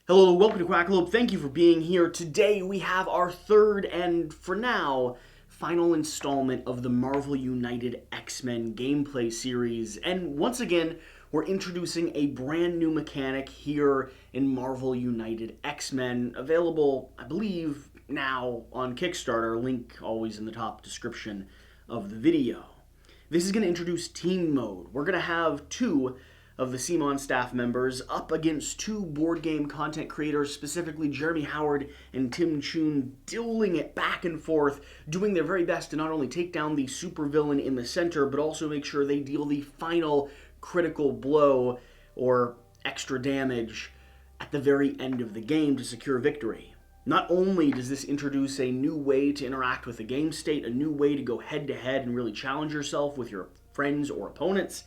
Hello, welcome to Quackalope. Thank you for being here. Today we have our third and, for now, final installment of the Marvel United X-Men gameplay series. And once again, we're introducing a brand new mechanic here in Marvel United X-Men, available, I believe, now on Kickstarter. Link always in the top description of the video. This is going to introduce team mode. We're going to have two of the CMON staff members up against two board game content creators, specifically Jeremy Howard and Tim Chuon, dueling it back and forth, doing their very best to not only take down the supervillain in the center, but also make sure they deal the final critical blow or extra damage at the very end of the game to secure victory. Not only does this introduce a new way to interact with the game state, a new way to go head-to-head and really challenge yourself with your friends or opponents,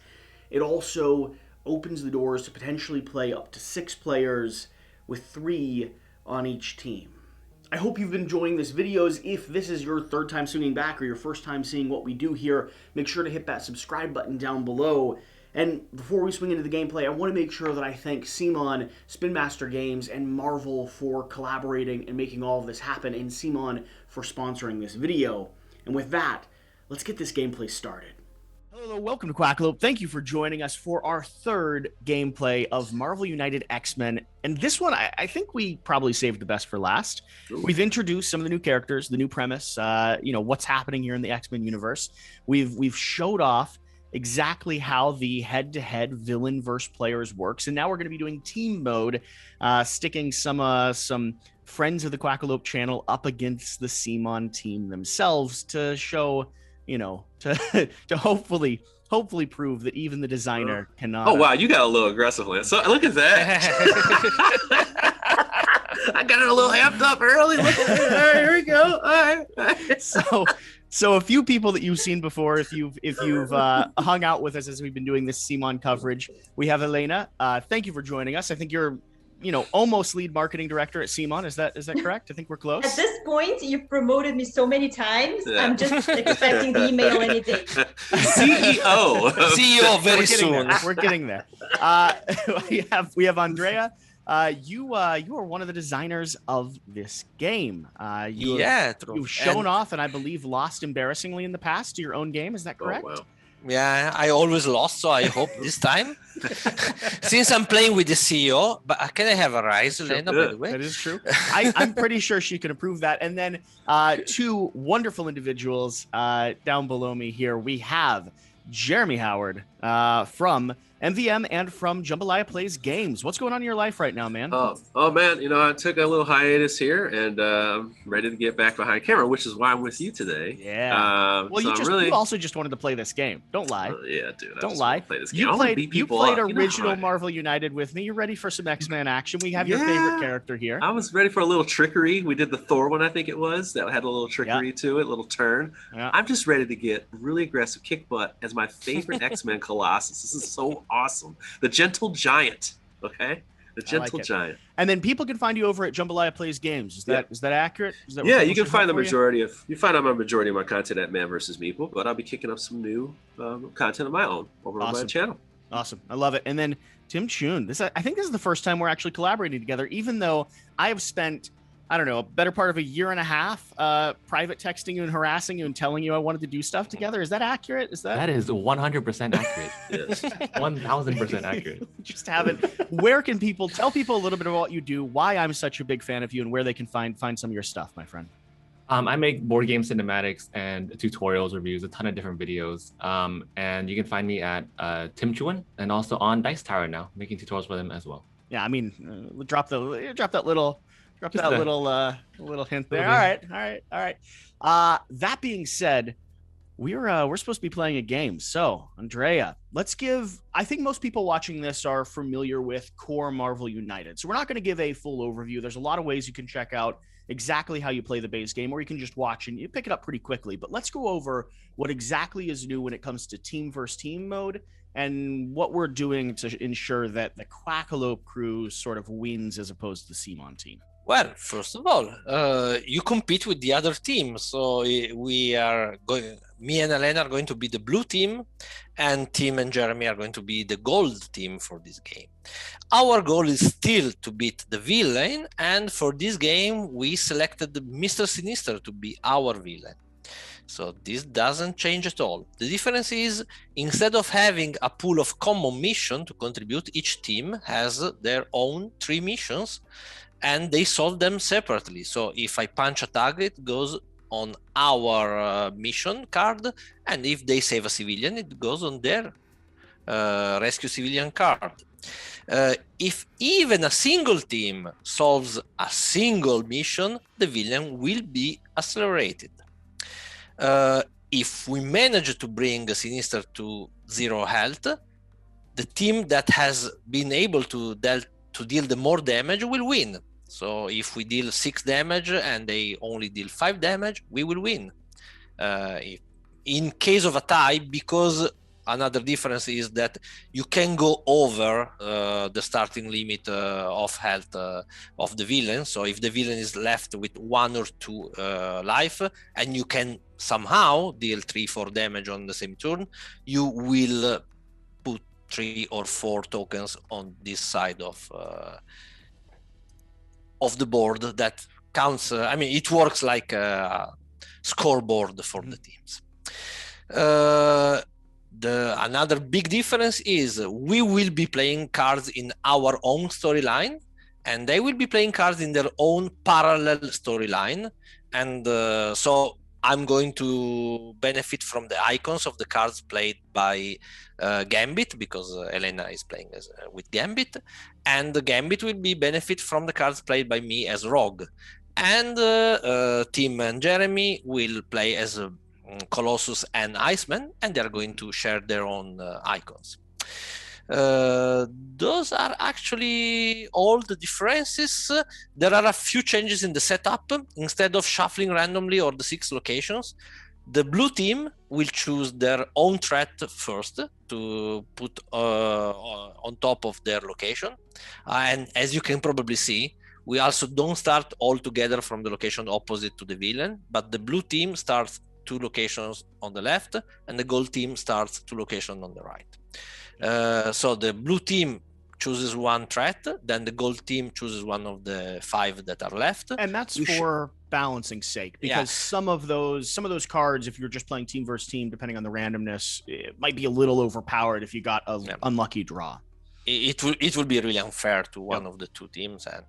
it also opens the doors to potentially play up to 6 players with 3 on each team. I hope you've been enjoying this videos. If this is your third time swinging back or your first time seeing what we do here, make sure to hit that subscribe button down below. And before we swing into the gameplay, I want to make sure that I thank CMON, Spin Master Games, and Marvel for collaborating and making all of this happen, and CMON for sponsoring this video. And with that, let's get this gameplay started. Hello, welcome to Quackalope. Thank you for joining us for our third gameplay of Marvel United X-Men. And this one, I think we probably saved the best for last. Ooh. We've introduced some of the new characters, the new premise, what's happening here in the X-Men universe. We've showed off exactly how the head-to-head villain versus players works. And now we're going to be doing team mode, sticking some friends of the Quackalope channel up against the CMON team themselves to show, to hopefully prove that even the designer cannot. Oh wow, you got a little aggressive, Lance. So look at that. I got it a little amped up early. Look at it. All right, here we go. All right. So a few people that you've seen before, if you've hung out with us as we've been doing this CMON coverage, we have Elena. Thank you for joining us. I think you're almost lead marketing director at CMON. Is that correct? I think we're close. At this point, you've promoted me so many times. Yeah. I'm just expecting the email any day. CEO. CEO very soon. We're getting there. We have Andrea. You are one of the designers of this game. You've shown off and I believe lost embarrassingly in the past to your own game. Is that correct? Oh, wow. Yeah, I always lost, so I hope this time. Since I'm playing with the CEO, but can I have a rise, Elena, by the way? That is true. I'm pretty sure she can approve that. And then two wonderful individuals down below me here. We have Jeremy Howard from MVM and from Jumbalaya Plays Games. What's going on in your life right now, man? Oh man, I took a little hiatus here and I'm ready to get back behind camera, which is why I'm with you today. Yeah. Well, so you also just wanted to play this game. Don't lie. Yeah, dude. Don't lie. Play this game. You played original Marvel United with me. You're ready for some X-Men action. We have your favorite character here. I was ready for a little trickery. We did the Thor one, I think it was, that had a little trickery to it, a little turn. Yeah. I'm just ready to get really aggressive, kick butt as my favorite X-Men Colossus. This is so awesome. The Gentle Giant. Okay? The Gentle Giant. And then people can find you over at Jumbalaya Plays Games. Is that accurate? Yeah, you can find you find out my majority of my content at Man vs. Meeple, but I'll be kicking up some new content of my own over on my channel. Awesome. I love it. And then Tim Chuon. I think this is the first time we're actually collaborating together, even though I have spent, I don't know, a better part of a year and a half private texting you and harassing you and telling you I wanted to do stuff together. Is that accurate? That is 100% accurate. Yes. 1000% accurate. Just haven't. Where can people tell people a little bit about what you do, why I'm such a big fan of you, and where they can find some of your stuff, my friend? I make board game cinematics and tutorials, reviews, a ton of different videos. And you can find me at Tim Chuon and also on Dice Tower now, making tutorials for them as well. Yeah, I mean, drop that little hint there. All right. That being said, we're supposed to be playing a game. So, Andrea, I think most people watching this are familiar with core Marvel United. So we're not going to give a full overview. There's a lot of ways you can check out exactly how you play the base game, or you can just watch and you pick it up pretty quickly. But let's go over what exactly is new when it comes to team versus team mode and what we're doing to ensure that the Quackalope crew sort of wins as opposed to the CMON team. Well, first of all, you compete with the other team. So we are going. Me and Elena are going to be the blue team, and Tim and Jeremy are going to be the gold team for this game. Our goal is still to beat the villain, and for this game, we selected Mr. Sinister to be our villain. So this doesn't change at all. The difference is, instead of having a pool of common mission to contribute, each team has their own 3 missions, and they solve them separately. So if I punch a target, it goes on our mission card, and if they save a civilian, it goes on their rescue civilian card. If even a single team solves a single mission, the villain will be accelerated. If we manage to bring Sinister to 0 health, the team that has been able to deal the more damage will win. So if we deal 6 damage and they only deal 5 damage, we will win. In case of a tie, because another difference is that you can go over the starting limit of health of the villain. So if the villain is left with 1 or 2 life, and you can somehow deal 3-4 damage on the same turn, you will put 3 or 4 tokens on this side of the board that counts. It works like a scoreboard for the teams. Another big difference is we will be playing cards in our own storyline, and they will be playing cards in their own parallel storyline. And so I'm going to benefit from the icons of the cards played by Gambit, because Elena is playing with Gambit, and the Gambit will be benefit from the cards played by me as Rogue, and Tim and Jeremy will play as Colossus and Iceman, and they're going to share their own icons. Those are actually all the differences. There are a few changes in the setup. Instead of shuffling randomly or the 6 locations, the blue team will choose their own threat first to put on top of their location. And as you can probably see, we also don't start all together from the location opposite to the villain, but the blue team starts 2 locations on the left, and the gold team starts 2 locations on the right. So the blue team chooses 1 threat, then the gold team chooses 1 of the 5 that are left. And that's for balancing sake, because some of those cards, if you're just playing team versus team, depending on the randomness, it might be a little overpowered if you got an unlucky draw. It will be really unfair to one of the 2 teams, and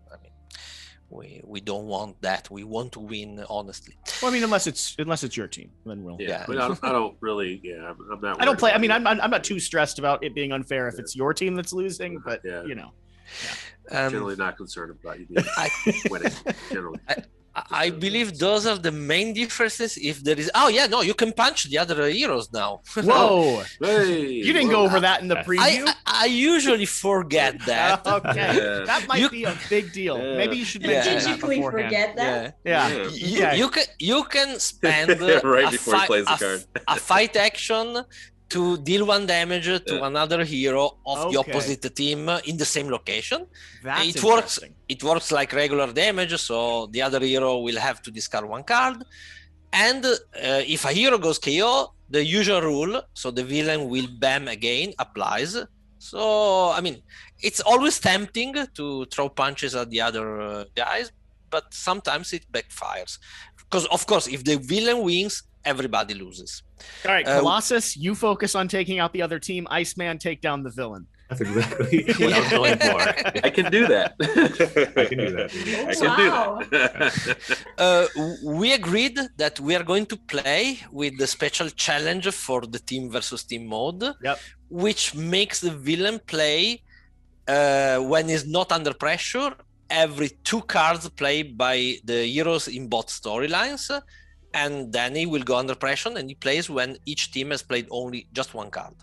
we don't want that. We want to win honestly. Well, unless it's your team, then we'll. Yeah. I don't really. Yeah, I'm not. I don't play. I'm not too stressed about it being unfair if it's your team that's losing, but generally not concerned about you winning. Generally. I believe those are the main differences. If there is, you can punch the other heroes now. Whoa! Hey, you didn't go over that in the preview. I usually forget that. Okay, that might be a big deal. Maybe you should mention that beforehand. Forget that. Yeah. You can spend right before he plays the card. A fight action to deal 1 damage to another hero of the opposite team in the same location. It works like regular damage, so the other hero will have to discard 1 card. And if a hero goes KO, the usual rule, so the villain will bam again, applies. So, it's always tempting to throw punches at the other guys, but sometimes it backfires. Because, of course, if the villain wins, everybody loses. All right, Colossus, you focus on taking out the other team. Iceman, take down the villain. That's exactly what I was going for. I can do that. I can do that. We agreed that we are going to play with the special challenge for the team versus team mode, which makes the villain play when he's not under pressure every 2 cards played by the heroes in both storylines. And then he will go under pressure, and he plays when each team has played only just 1 card.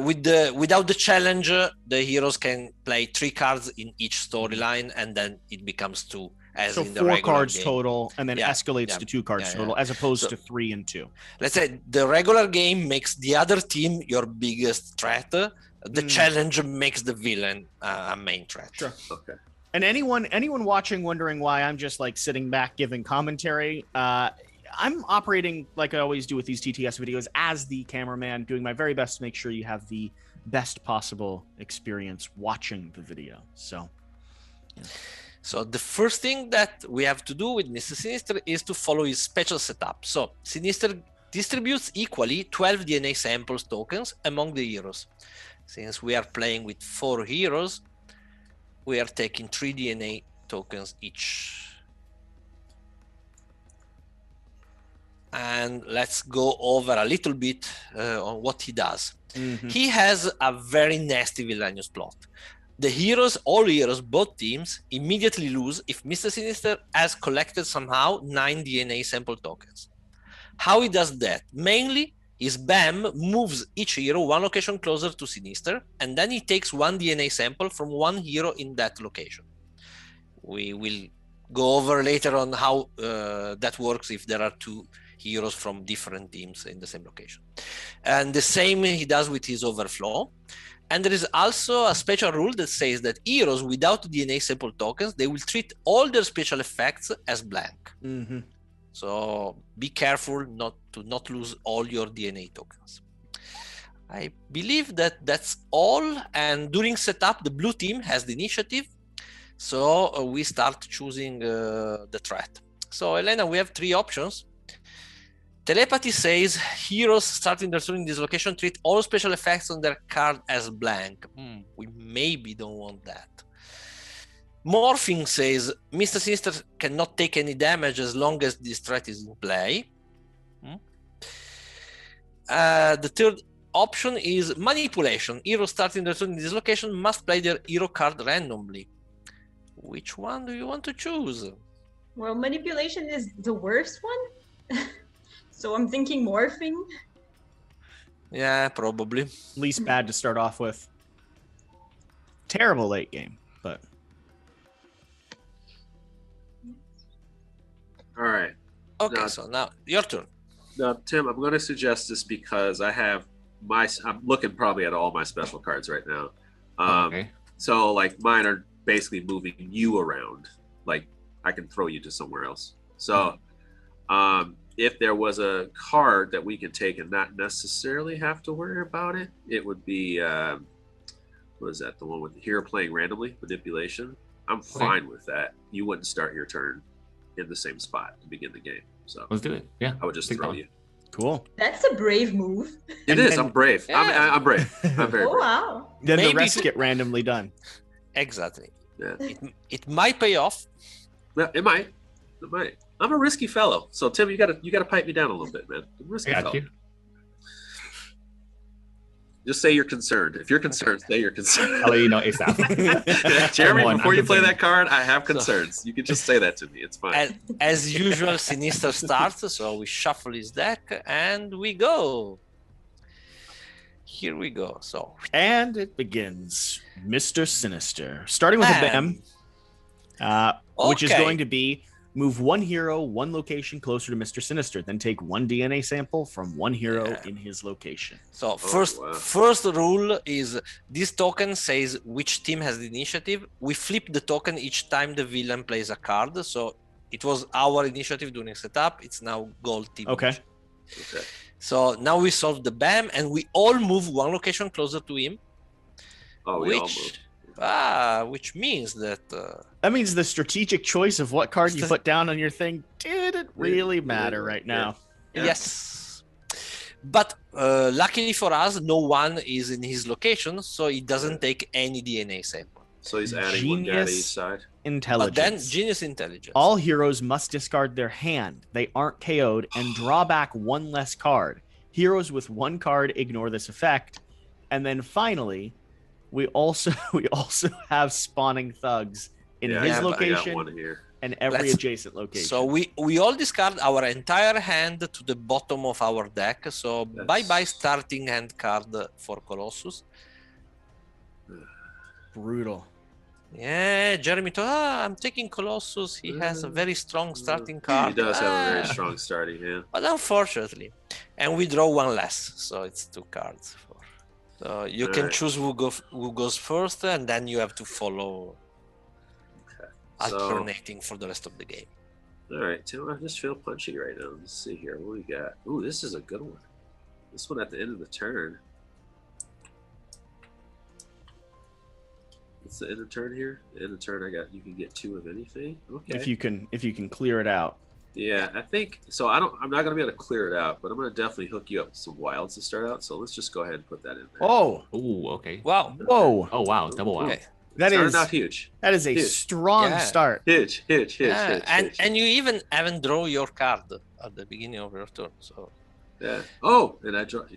Without the challenge, the heroes can play 3 cards in each storyline, and then it becomes 2, as in the regular game. 4 cards total, and then escalates to 2 cards total, as opposed to 3 and 2. Let's say the regular game makes the other team your biggest threat. The challenge makes the villain a main threat. Sure. Okay. And anyone watching wondering why I'm just like sitting back giving commentary, I'm operating like I always do with these TTS videos as the cameraman, doing my very best to make sure you have the best possible experience watching the video. So, yeah. So the first thing that we have to do with Mr. Sinister is to follow his special setup. So Sinister distributes equally 12 DNA samples tokens among the heroes. Since we are playing with 4 heroes, we are taking 3 DNA tokens each. And let's go over a little bit on what he does. Mm-hmm. He has a very nasty villainous plot. The heroes, all heroes, both teams, immediately lose if Mr. Sinister has collected somehow 9 DNA sample tokens. How he does that? Mainly, his BAM moves each hero 1 location closer to Sinister, and then he takes 1 DNA sample from 1 hero in that location. We will go over later on how that works if there are 2 heroes from different teams in the same location. And the same he does with his overflow. And there is also a special rule that says that heroes without DNA sample tokens, they will treat all their special effects as blank. Mm-hmm. So be careful not to lose all your DNA tokens. I believe that that's all. And during setup, the blue team has the initiative. So we start choosing the threat. So Elena, we have 3 options. Telepathy says heroes starting their turn in this location treat all special effects on their card as blank. We maybe don't want that. Morphing says Mr. Sinister cannot take any damage as long as this threat is in play. The third option is manipulation. Heroes starting their turn in this location must play their hero card randomly. Which one do you want to choose? Well, manipulation is the worst one. So I'm thinking morphing. Yeah, probably. Least bad to start off with. Terrible late game, but. All right. Okay, so now your turn. Now, Tim, I'm going to suggest this because I'm looking probably at all my special cards right now. Okay. So, like, mine are basically moving you around. Like, I can throw you to somewhere else. So, if there was a card that we could take and not necessarily have to worry about it, it would be, what is that? The one with the hero playing randomly, manipulation. I'm fine with that. You wouldn't start your turn in the same spot to begin the game. So let's do it. Yeah. I would just throw you. Cool. That's a brave move. It is. I'm brave. Yeah. I'm brave. I'm very brave. Wow. Then maybe the rest get randomly done. Exactly. Yeah. It might pay off. Yeah, it might. It might. I'm a risky fellow. So Tim, you gotta pipe me down a little bit, man. I'm a risky fellow. Just say you're concerned. If you're concerned, say you're concerned. I'll let you know ASAP. Jeremy, before you play that card, I have concerns. You can just say that to me. It's fine. As usual, Sinister starts, so we shuffle his deck and we go. Here we go. So and it begins. Mr. Sinister. Starting with a BAM, which is going to be move 1 hero 1 location closer to Mr. Sinister, then take 1 DNA sample from 1 hero in his location. So first rule is this token says which team has the initiative. We flip the token each time the villain plays a card. So it was our initiative during setup. It's now gold team. Okay. So now we solve the BAM and we all move 1 location closer to him. Oh, we all move. Which means that... that means the strategic choice of what card you put down on your thing didn't really matter right now. Yeah. Yes. But luckily for us, no one is in his location, so he doesn't take any DNA sample. So he's adding 1 guy to each side. Intelligence. But then genius intelligence. All heroes must discard their hand. They aren't KO'd and draw back 1 less card. Heroes with 1 card ignore this effect. And then finally... We also have spawning thugs in his location and every adjacent location. So we all discard our entire hand to the bottom of our deck. So bye-bye starting hand card for Colossus. Brutal. Yeah, Jeremy thought, I'm taking Colossus. He has a very strong starting card. He does have a very strong starting hand. But unfortunately. And we draw 1 less. So it's 2 cards. So you can choose who goes first, and then you have to follow alternating for the rest of the game. All right, Tim, I just feel punchy right now. Let's see here. What we got? Ooh, this is a good one. This one at the end of the turn. It's the end of turn here. The end of turn, you can get 2 of anything. Okay. If you can clear it out. Yeah, I think so. I'm not gonna be able to clear it out, but I'm gonna definitely hook you up with some wilds to start out. So let's just go ahead and put that in there. Oh, Ooh, okay. Wow. whoa! Oh wow, double wow. Okay. That Started is out huge. That is a Huge. strong start. Huge. And you even haven't drawn your card at the beginning of your turn. So Yeah. Oh, and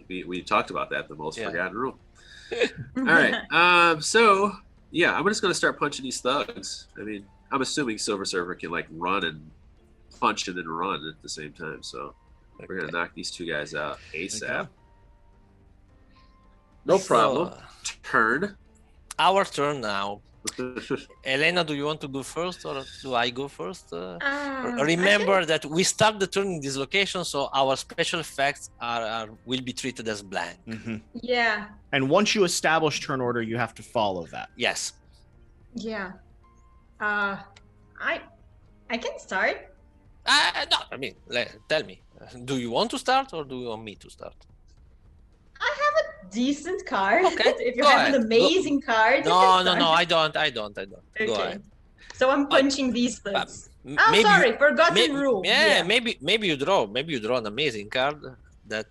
we talked about that, the most forgotten rule. All right. So yeah, I'm just gonna start punching these thugs. I mean, I'm assuming Silver Surfer can like run and punch and then run at the same time. So we're gonna knock these 2 guys out ASAP. Okay. No problem. Turn. Our turn now. Elena, do you want to go first or do I go first? Remember that we start the turn in this location, so our special effects will be treated as blank. Mm-hmm. Yeah. And once you establish turn order, you have to follow that. Yes. Yeah. I can start. No, I mean, tell me. Do you want to start or do you want me to start? I have a decent card. Okay, If you go have ahead. an amazing card. No, I don't. Okay. Go ahead. So I'm punching these thugs. Maybe Sorry, forgotten rule. Yeah, maybe you draw an amazing card that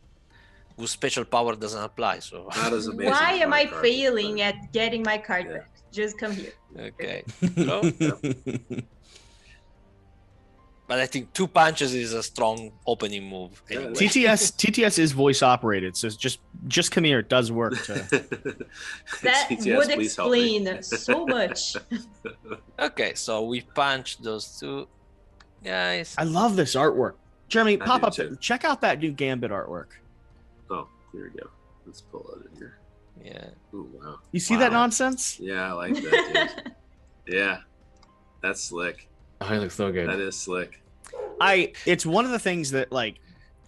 whose special power doesn't apply. So Not as amazing. Why as am my I card, failing but- at getting my card Yeah. back? Just come here. okay. Draw. But I think 2 punches is a strong opening move. Anyway. TTS is voice operated, so it's just come here. It does work. That TTS, would please help me. explain so much. Okay, so we punch those 2 guys. I love this artwork. Jeremy, I pop do up. too. Check out that new Gambit artwork. Oh, here we go. Let's pull it in here. Yeah. Ooh, wow. You see that nonsense? Yeah, I like that, dude. Yeah. That's slick. Oh, it looks so good. That is slick. It's one of the things that like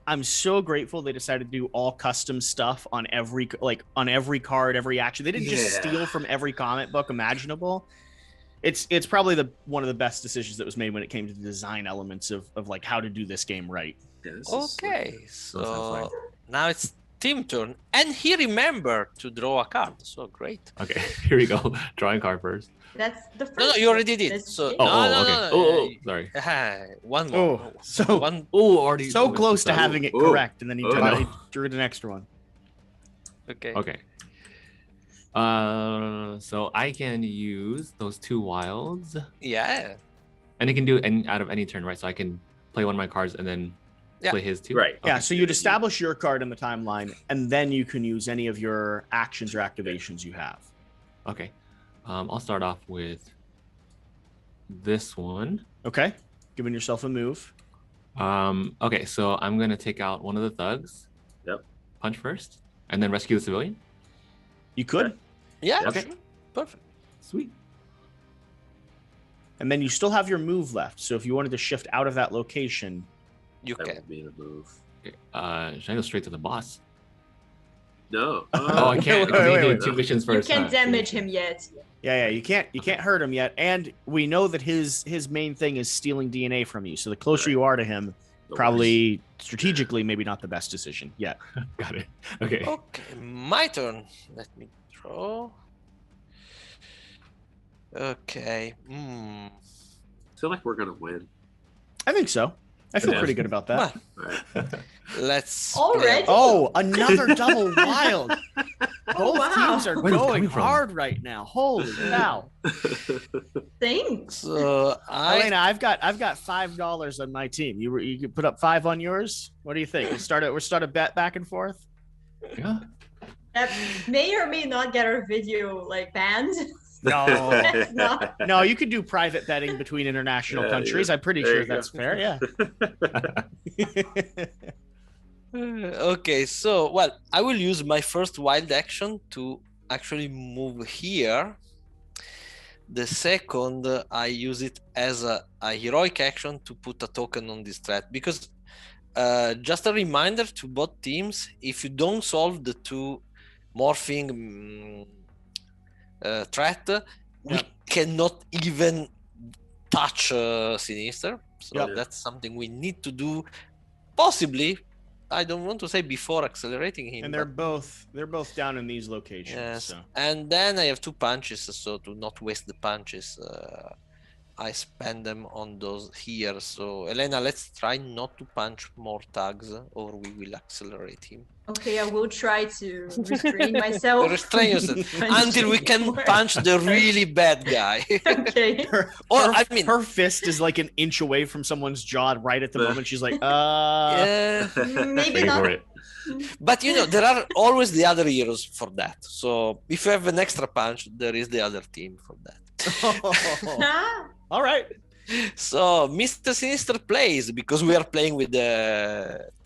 I'm so grateful they decided to do all custom stuff on every card, every action. They didn't just steal from every comic book imaginable. It's probably one of the best decisions that was made when it came to the design elements of like how to do this game right. Yeah, this is slick. Okay, so now it's team turn, and he remembered to draw a card. So great. Okay, here we go. Drawing card first. That's the first. No, you already did. Let's So see. Okay. Oh, sorry. One more. Oh, so One. Oh, already so close to having it correct, and then he drew the next one. Okay. Okay. So I can use those 2 wilds, Yeah. and it can do it out of any turn, right? So I can play one of my cards and then Yeah. play his too. Right. Yeah, so you'd establish your card in the timeline, and then you can use any of your actions or activations you have. Okay. I'll start off with this one. Okay, giving yourself a move. Okay, so I'm gonna take out one of the thugs. Yep. Punch first, and then rescue the civilian. You could, Yeah. Okay. Sure. Perfect. Sweet. and then you still have your move left. So if you wanted to shift out of that location, You That can. would be the move. Okay. Should I go straight to the boss? No. Oh, I can't. Because Wait, I wait, did 2 missions You first. can't damage him yet. yeah, you can't hurt him yet, and we know that his main thing is stealing DNA from you. So the closer you are to him, The probably strategically maybe not the best decision yet. Got it. Okay. Okay, my turn. Let me draw. Okay. I feel like we're gonna win. I think so. I feel Yeah. pretty good about that. Well, All right. let's. Already? Oh, another double wild. Both wow. teams are Where's it going coming from? hard right now. Holy cow. Thanks. So Elena, I've got $5 on my team. You could put up 5 on yours. What do you think? We'll start a bet back and forth. Yeah. That may or may not get our video banned. No, That's not. no, you could do private betting between international Yeah, countries. yeah. I'm pretty There sure you go. that's fair. Yeah. Okay, so I will use my first wild action to actually move here. The second, I use it as a heroic action to put a token on this threat, because just a reminder to both teams: if you don't solve the 2 morphing threat, we cannot even touch Sinister. So Yep. that's something we need to do, possibly. I don't want to say before accelerating him. And they're both down in these locations. Yes. So. And then I have 2 punches, so to not waste the punches, I spend them on those here. So Elena, let's try not to punch more tags, or we will accelerate him. Okay, I will try to restrain myself. Restrain yourself Punching until we can more. punch the really bad guy. Okay. Her fist is like an inch away from someone's jaw right at the moment. She's like, yeah. Maybe Wait not. for it. But there are always the other heroes for that. So if you have an extra punch, there is the other team for that. Ah, All right. So Mr. Sinister plays because we are playing with the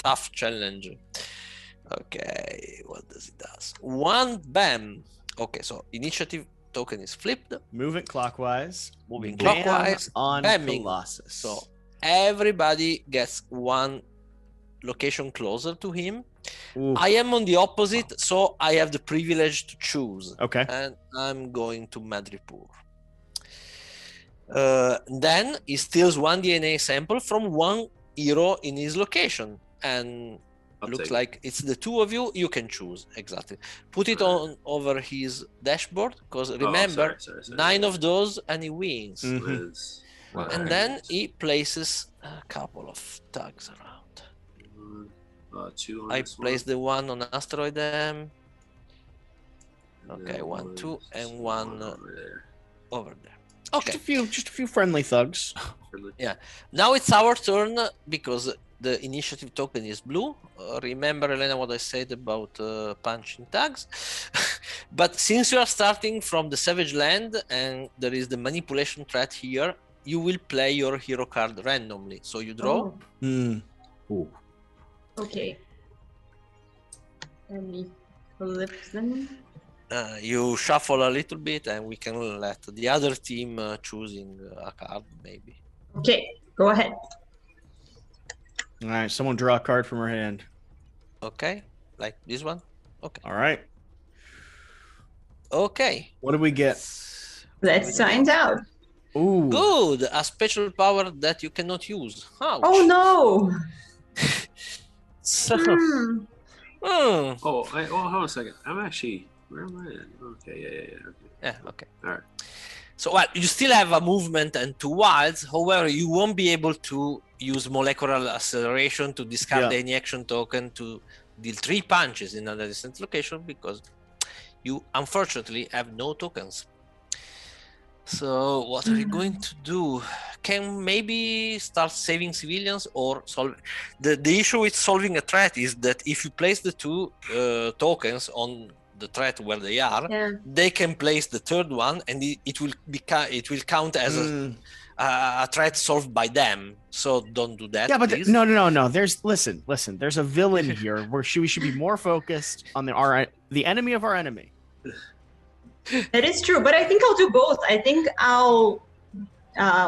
tough challenge. Okay, what does it does? 1 bam. Okay, so initiative token is flipped. Moving clockwise. Moving Bam clockwise. on bamming. Colossus. So everybody gets 1 location closer to him. Ooh. I am on the opposite, so I have the privilege to choose. Okay. And I'm going to Madripoor. Then he steals 1 DNA sample from 1 hero in his location, and looks like it's the 2 of you. You can choose exactly. Put it on over his dashboard, because remember, sorry. 9 of those and he wins. Mhm. And then he places a couple of tags around. 2 on I this place one. the 1 on Asteroid M. And Okay, then 1, 2, and 1 over there. over there. Okay. Just a few friendly thugs. Now it's our turn because the initiative token is blue. Remember, Elena, what I said about punching tags. But since you are starting from the Savage Land and there is the manipulation threat here, you will play your hero card randomly. So you draw. oh, Ooh. okay. Let me flip them. You shuffle a little bit and we can let the other team choosing a card, maybe. Okay, go ahead. All right. Someone draw a card from her hand. Okay, like this one. Okay. All right. Okay. What do we get? Let's find out. Ooh. Good. A special power that you cannot use. Ouch. Oh no! So, Hmm. Hold on a second. I'm actually. Where am I at? Okay, yeah. Yeah, okay. All right. So, well, you still have a movement and 2 wilds. However, you won't be able to use molecular acceleration to discard any action token to deal 3 punches in another distant location because you unfortunately have no tokens. So, what are you going to do? Can maybe start saving civilians or solve the issue with solving a threat is that if you place the 2 tokens on the threat where they are, they can place the 3rd one and it will count as a threat solved by them. So don't do that. Yeah, but no. Listen. There's a villain here where we should be more focused on the enemy of our enemy. That is true, but I think I'll do both. I think I'll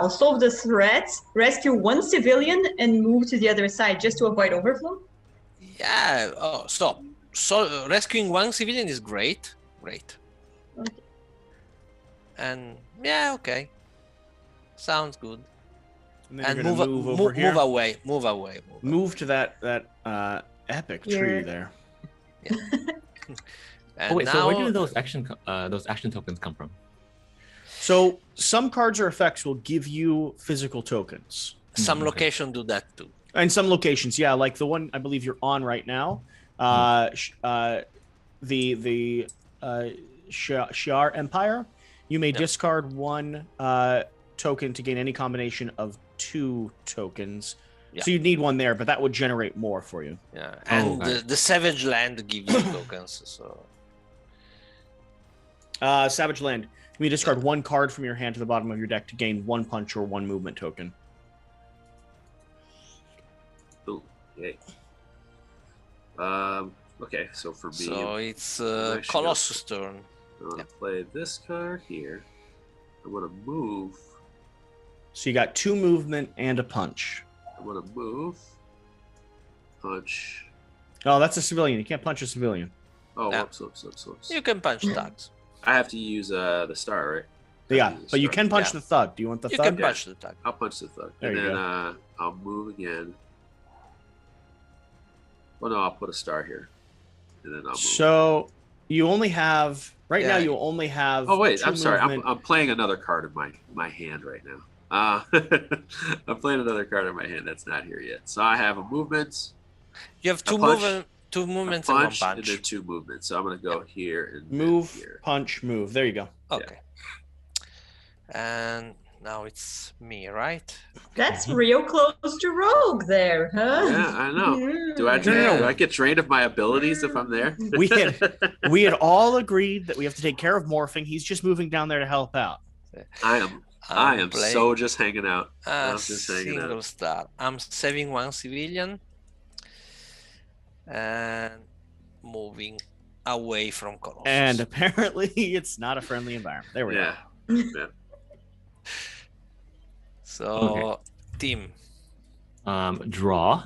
solve the threat, rescue 1 civilian, and move to the other side just to avoid overflow. Yeah. Oh, stop. So rescuing 1 civilian is great. Okay. And yeah, okay. Sounds good. And And move over here. Move away. Move to that epic tree there. Yeah. And wait, now, so where do those action tokens come from? So some cards or effects will give you physical tokens. some Okay. location do that too. In some locations, yeah, like the one I believe you're on right now. The Shiar Empire, you may discard 1 token to gain any combination of 2 tokens. Yeah. So you'd need 1 there, but that would generate more for you. Yeah, and okay. the Savage Land gives you tokens. So Savage Land, you may discard 1 card from your hand to the bottom of your deck to gain 1 punch or 1 movement token. Ooh, yay. Okay, so for me, so it's actually Colossus' turn. I'm gonna play this card here. I'm gonna move. So you got 2 movement and a punch. I'm gonna move. Punch. Oh, that's a civilian. You can't punch a civilian. Oh, Yeah. whoops. You can punch tags. I have to use the star, right? Yeah, but you can punch the thug. Do you want the thug? You can punch the thug. I'll punch the thug. There and you then go. I'll move again. Well, no, I'll put a star here. And then I'll move. So you only have now. You only have. Oh wait, 2 I'm sorry. movement. I'm playing another card in my hand right now. I'm playing another card in my hand that's not here yet. So I have a movement. You have two movements and one and punch. then 2 movements. So I'm gonna go here and Move, here. punch, move. There you go. Okay. And now it's me, right? That's real close to Rogue there, huh? Yeah, I know. Do I get drained of my abilities if I'm there? We had all agreed that we have to take care of morphing. He's just moving down there to help out. I am so just hanging out. I'm just hanging single out. star. I'm saving 1 civilian and moving away from Colossus. And apparently, it's not a friendly environment. There we go. Yeah. So, team. Draw.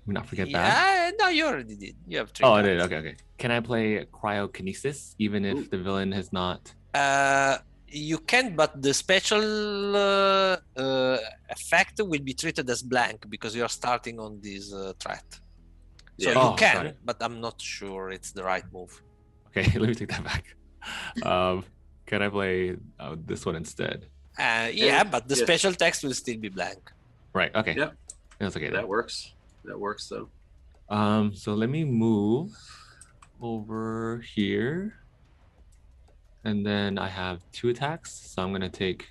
Not forget that. Yeah, no, you already did. You have 3 Oh, I cards. did. Okay. Can I play cryokinesis even if the villain has not? You can, but the special effect will be treated as blank because you're starting on this threat. So Yeah. you can, sorry. but I'm not sure it's the right move. Okay, let me take that back. Can I play this one instead? Yeah, but the special text will still be blank. Right. Okay. Yep. That's okay. That works. That works though. So let me move over here. And then I have 2 attacks. So I'm gonna take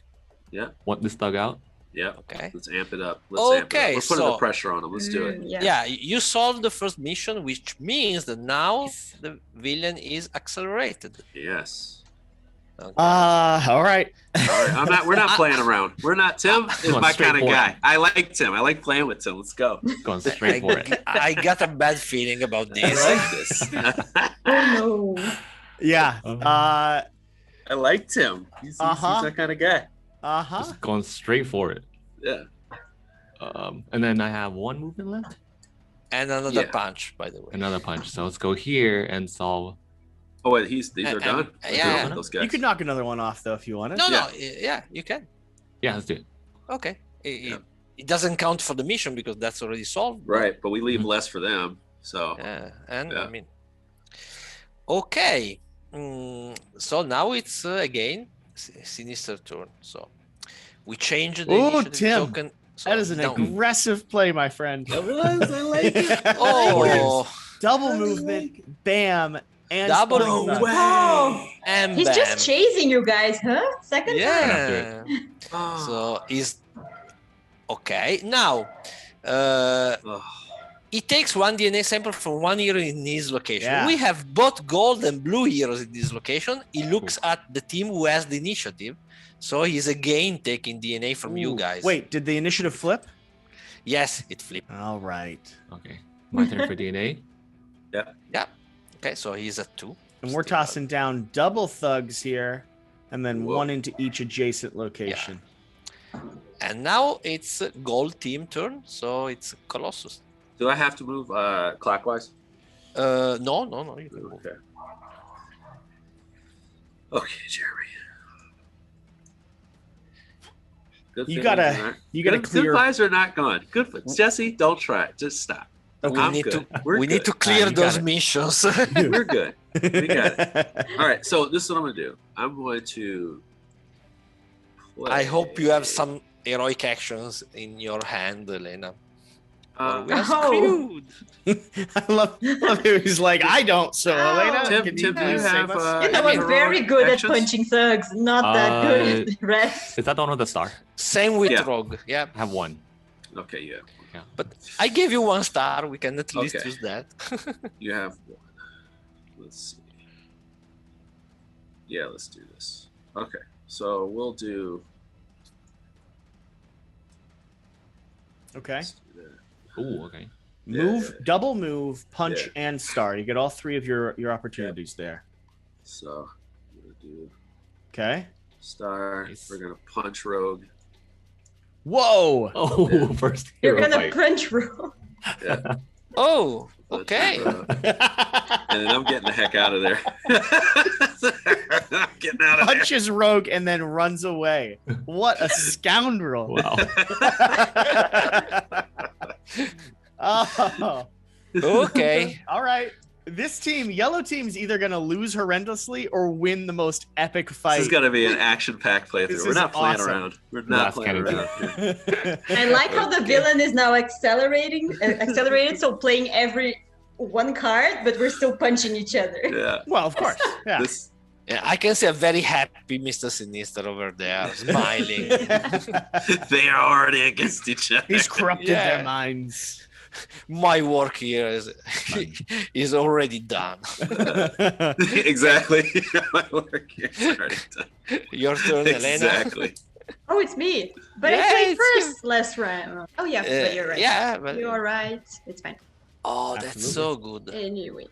this thug out. Yeah. Okay. Let's amp it up. Let's amp it up. We're putting the so- pressure on him. Let's do it. Yeah, you solved the first mission, which means that now the villain is accelerated. Yes. Okay. All right. All right. We're not playing around. We're not. Tim is Going my straight kind of for it. guy. I like Tim. I like playing with Tim. Let's go. Going straight for it. I got a bad feeling about I this. like this. Oh no. Yeah. I like Tim. He's that kind of guy. Just going straight for it. Yeah. And then I have 1 movement left. And another punch, by the way. Another punch. So let's go here and solve. Oh wait, these are done. Let's yeah. go with those guys. You could knock another one off though if you wanted. No, yeah, you can. Yeah, let's do it. Okay. It doesn't count for the mission because that's already solved. Right, but we leave less for them. So Yeah, and I mean, okay. So now it's again Sinister turn. So we change the initiative Tim, token. So that is an now- aggressive play, my friend. it was. I like it. Oh, Double movement, bam, and Double spine movement. thug. Oh, and he's bam. just chasing you guys, huh? Second time. Yeah. Oh. So he's okay now. Oh. He takes 1 DNA sample from 1 hero in his location. Yeah. We have both gold and blue heroes in this location. He looks at the team who has the initiative. So he's again taking DNA from you Ooh. guys. Wait, did the initiative flip? Yes, it flipped. All right. Okay. My turn for DNA. Yeah. Okay, so he's at 2. And we're Still tossing down double thugs here, and then Whoa. 1 into each adjacent location. And now it's a gold team turn. So it's Colossus. Do I have to move clockwise? No. You can move. Okay. Okay, Jeremy. Good You feelings gotta- in there. you gotta Good clear- vibes are not gone. Good. Jesse, don't try it. Just stop. Okay. I'm We need good. to We're we need to good. clear you got those it. missions. We're good. We got it. All right. So this is what I'm going to do. I'm going to. I hope you have play- some heroic actions in your hand, Elena. Or we Uh, are Oh. screwed. I love it. He's like, I don't. So, Elena, Tim, can Tim, do you please save have? us? You know, any I'm very heroic good actions? at punching thugs, not that good at the rest. Is that the one with the star? Same with Yeah. Rogue. Yeah. I have 1. Okay, yeah. But I gave you 1 star. We can at least Okay. use that. You have 1. Let's see. Yeah, let's do this. Okay, so we'll do. Okay. Let's do that. Ooh, okay. Move, double move, punch, Yeah. and star. You get all 3 of your opportunities there. So I'm gonna do Okay. star. Nice. We're gonna punch rogue. Whoa! Oh, Yeah. first You're hero gonna fight. punch roll. Yeah. Oh, Okay. And then I'm getting the heck out of there. I'm getting out of there. Punches Rogue and then runs away. What a scoundrel. Wow. Oh. Okay. All right. This team, yellow team's either going to lose horrendously or win the most epic fight. This is going to be an action-packed playthrough. This We're is not playing awesome. around. We're not playing kinda around. Here. I like how the villain is now accelerated, so playing every one card, but we're still punching each other. Yeah. Well, of course. Yeah. Yeah, I can see a very happy Mr. Sinister over there, smiling. They are already against each other. He's corrupted Yeah. their minds. My work here is already done. Exactly. My work here is already done. Your turn, Elena. Exactly. Oh, it's me. But Yeah, I played it's first last round. Oh, yeah, but you're right. Yeah, but You're right. It's fine. oh, that's so good. Anyway.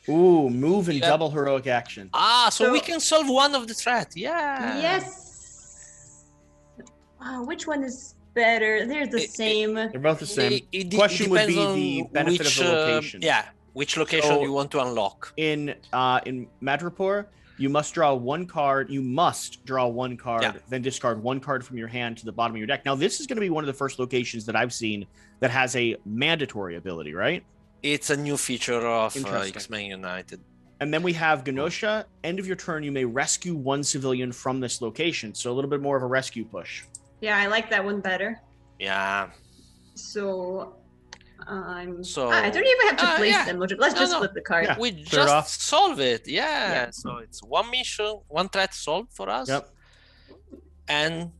Ooh, move and Yeah. double heroic action. So we can solve one of the threat. Yeah. Yes. Which one is better? They're the same. They're both the same. It Question would be depends the on benefit which, of the location. which location So- you want to unlock. In Madripoor, you must draw one card. You must draw one card, Yeah. then discard one card from your hand to the bottom of your deck. Now, this is going to be one of the first locations that I've seen that has a mandatory ability, right? It's a new feature of Interesting. X-Men United. And then we have Genosha. End of your turn, you may rescue one civilian from this location. So a little bit more of a rescue push. Yeah, I like that one better. Yeah. So So I don't even have to place yeah. them. Let's just flip the card. Yeah. We Clear it just off. solve it. Yeah. Yeah. So it's one mission, one threat solved for us. Yep. And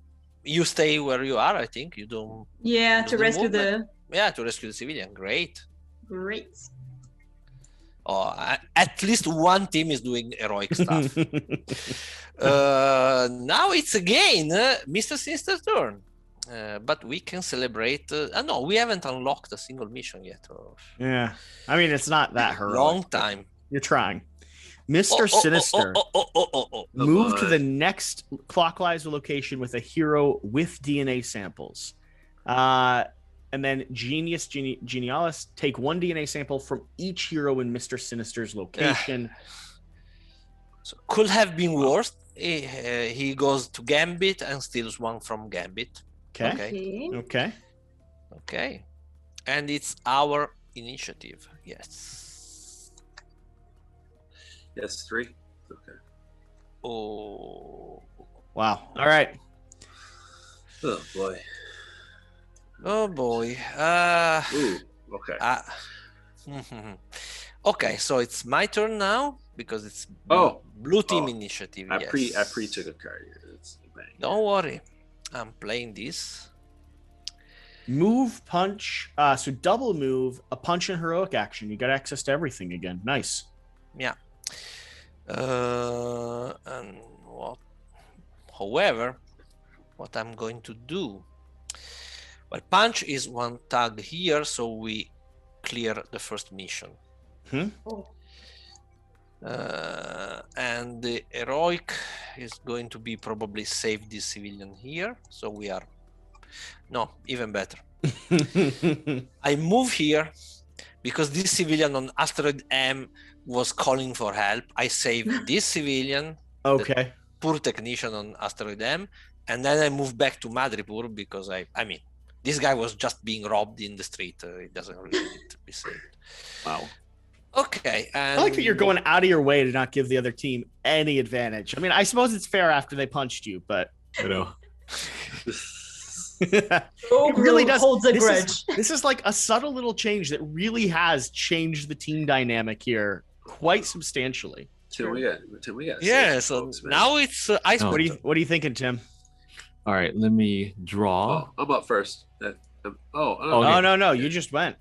you stay where you are, I think. You don't Yeah, Use to the rescue movement. to rescue the civilian. Great. Great. Oh, at least one team is doing heroic stuff. Now it's again Mr. Sinister's turn. But we can celebrate. No, we haven't unlocked a single mission yet. Yeah. I mean, it's not that heroic. Long time. You're trying. Mr. Sinister. Move to the next clockwise location with a hero with DNA samples. And then Genialis, take one DNA sample from each hero in Mr. Sinister's location. So could have been worse. He goes to Gambit and steals one from Gambit. Okay. Okay. And it's our initiative. Yes. Yes, 3. Okay. Oh. Wow. All right. Oh boy. Oh boy. Ooh. Okay. Okay, so it's my turn now because it's blue team initiative. I Yes. pre took a card here. It's bang. Don't worry, I'm playing this. Move, punch. So double move, a punch and heroic action. You got access to everything again. Nice. Yeah. And what? However, what I'm going to do? Well, punch is one tag here, so we clear the first mission. And the heroic is going to be probably save this civilian here. So we are even better. I move here because this civilian on asteroid M was calling for help. I save this civilian, Okay. poor technician on asteroid M, and then I move back to Madripoor because I mean, this guy was just being robbed in the street. It doesn't really need to be saved. Wow. Okay. And I like that you're going out of your way to not give the other team any advantage. I mean, I suppose it's fair after they punched you, but I know. it really does. Holds a grudge. This is like a subtle little change that really has changed the team dynamic here quite substantially. Tim, we got. Yeah, so now it's Iceman. What are you thinking, Tim? All right, let me draw. Oh, I'm up first. Okay. No, you just went.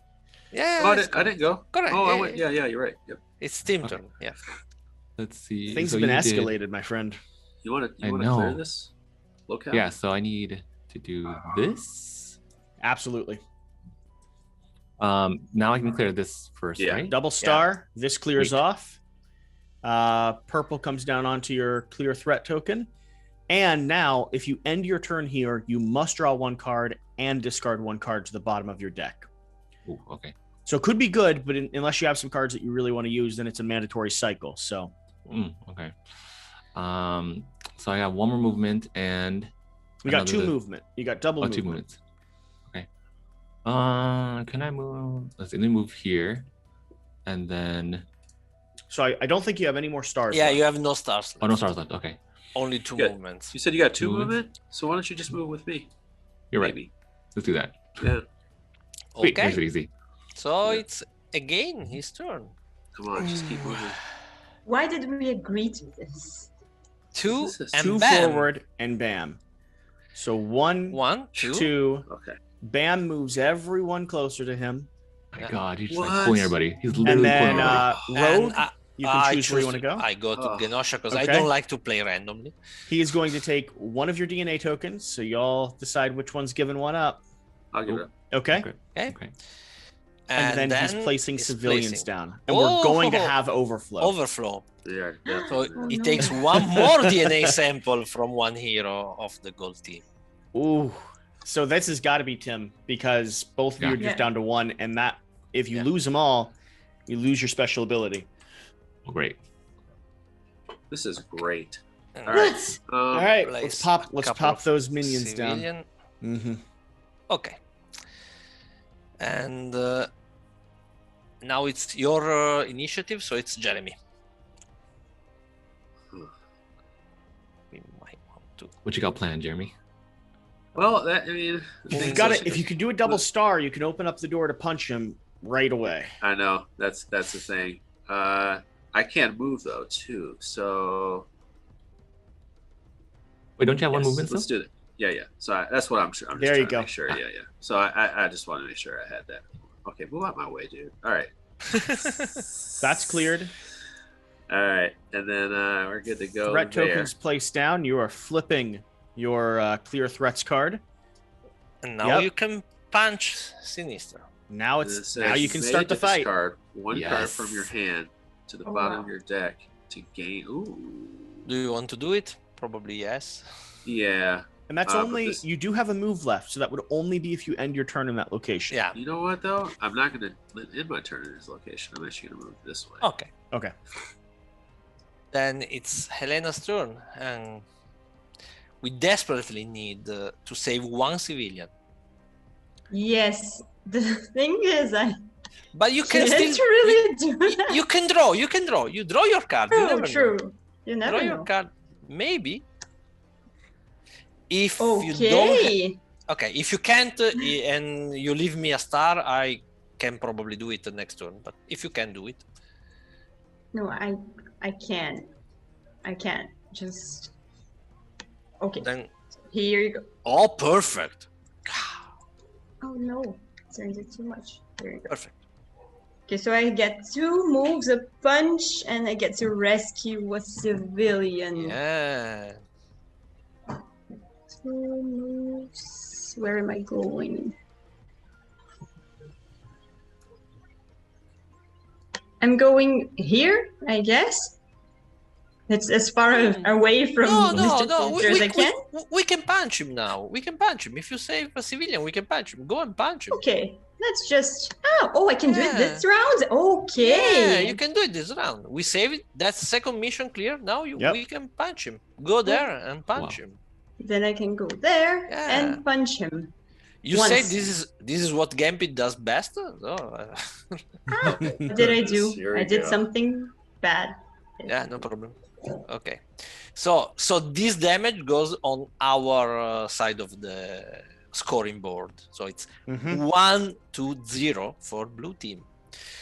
Yeah, I didn't go. Correct. Oh, Yeah, I went. Yeah, you're right. Yep. It's team turn. Yeah. Let's see. Things So have been you did- escalated, my friend. You want to I clear know. this locale? Yeah, so I need to do this. Absolutely. Now I can clear this first, Yeah. right? Double star. This clears Sweet. off. Purple comes down onto your clear threat token. And now, if you end your turn here, you must draw one card and discard one card to the bottom of your deck. Ooh, okay. So it could be good, but unless you have some cards that you really want to use, then it's a mandatory cycle. So. Okay. So I got one more movement and. We got 2 movement. You got double movement. 2 movements. Okay. Can I move? Let me move here, and then. So I don't think you have any more stars. Yeah, left. you have no stars left. Oh, no stars left. Okay. Only 2 movements. You said you got 2 movement, so why don't you just move with me? You're Maybe. right. Let's do that. Yeah. Sweet, Okay. makes it easy. So it's again his turn. Come on, just keep moving. Why did we agree to this? 2 This is and 2 bam. forward and bam. So 1, 1, 2. 2. Okay. Bam moves everyone closer to him. My God, he's just What? like pulling everybody. He's And literally then pulling everybody. Rogue, And, you can choose where you choose want to go. I go to Oh. Genosha because I Okay. don't like to play randomly. He is going to take one of your DNA tokens, so y'all decide which one's giving one up. I'll give it up. Okay? Okay. And then he's placing he's civilians placing. down. And we're going to Oh. have overflow. Overflow. Yeah, So definitely. he no. takes one more DNA sample from one hero of the gold team. Ooh. So this has got to be Tim, because both of you Yeah. are just Yeah. down to 1, and that if you Yeah. lose them all, you lose your special ability. Oh, great. This is great. And All right. All right, place let's pop a couple pop of those minions down. civilian. Mm-hmm. Okay. And now it's your initiative, so it's Jeremy. We might want to. What you got planned, Jeremy? Well, that I mean, You've got it. If you can do a double star, you can open up the door to punch him right away. I know that's the thing. I can't move though, too. So Wait, don't you have one yes, movement let's still? do it. Yeah. So that's what I'm sure. I'm just There you trying to go. make sure. Yeah. So I just want to make sure I had that. Okay, move out my way, dude. All right. That's cleared. All right, and then we're good to go. Threat there. tokens placed down. You are flipping your clear threats card. And now Yep. you can punch Sinister. Now And it it's says now you can may start the fight. discard one card Yes. from your hand to the Oh, bottom wow. of your deck to gain. Ooh. Do you want to do it? Probably yes. Yeah. And that's but only this- you do have a move left, so that would only be if you end your turn in that location. Yeah. You know what though? I'm not gonna end my turn in this location. I'm actually gonna move this way. Okay. Okay. Then it's Helena's turn, and we desperately need to save one civilian. Yes. The thing is, I But you can can't still. really do that. You can draw. You can draw. You draw your card. You True, never know. true. You never Draw your know. card. Maybe. If you don't. Okay. Okay. If you can't and you leave me a star, I can probably do it the next turn. But if you can do it, No, I can't. I can't. Just okay. then Here you go. oh, perfect. Oh no. Turns it too much. There you go. Perfect. Okay, so I get 2 moves, a punch, and I get to rescue a civilian. Yeah. 2 moves. Where am I going? I'm going here, I guess. It's as far away from Mr. Pinter as I can. We can punch him now. We can punch him. If you save a civilian, we can punch him. Go and punch him. Okay, let's just. Oh, I can do it Yeah. this round. Yeah, Okay. you can do it this round. We save it. That's the second mission clear. Now Yep. we can punch him. Go there and punch Wow. him. Then I can go there Yeah. and punch him. You Once. say this is what Gambit does best? Oh, What did I do? Here we I did go. something bad. yeah, no problem. Okay, so this damage goes on our side of the scoring board. So it's Mhm. 1-0 for blue team.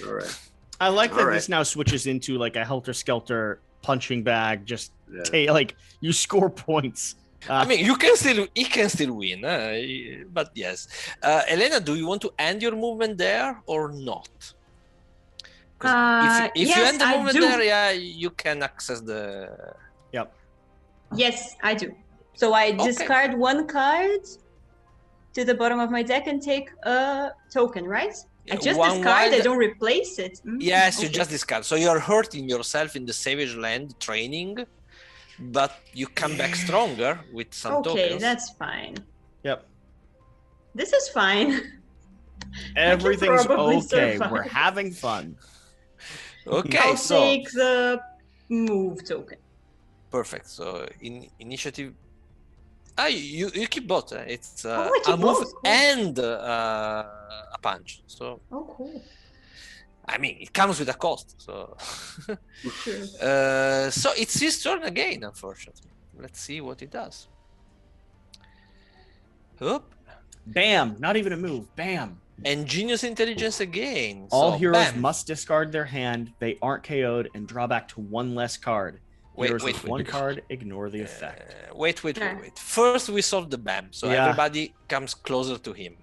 All right. I like that All this now switches into like a helter-skelter punching bag. Just Yeah. like you score points. I mean, he can still win, but yes. Elena, do you want to end your movement there or not? 'Cause if you Yes, end the I movement do. there, yeah, you can access the. Yep. Yes, I do. So I discard 1 card to the bottom of my deck and take a token, right? I just One discard, I wild- don't replace it. Yes, you Okay. just discard. So you're hurting yourself in the Savage Land training, but you come back stronger with some Okay, tokens. that's fine. Yep. This is fine. Everything's probably okay. survive. We're having fun. Okay, I'll so take the move token. perfect. So in initiative, you keep both. It's I keep a move both. Cool. and a punch. So Oh, cool. I mean, it comes with a cost. So True. so it's his turn again. Unfortunately, let's see what he does. Oop. Bam! Not even a move. Bam! Ingenious intelligence again. All So, heroes bam. must discard their hand. They aren't KO'd and draw back to one less card. Heroes with one card, ignore the effect. Wait. First, we solve the BAM, so everybody comes closer to him.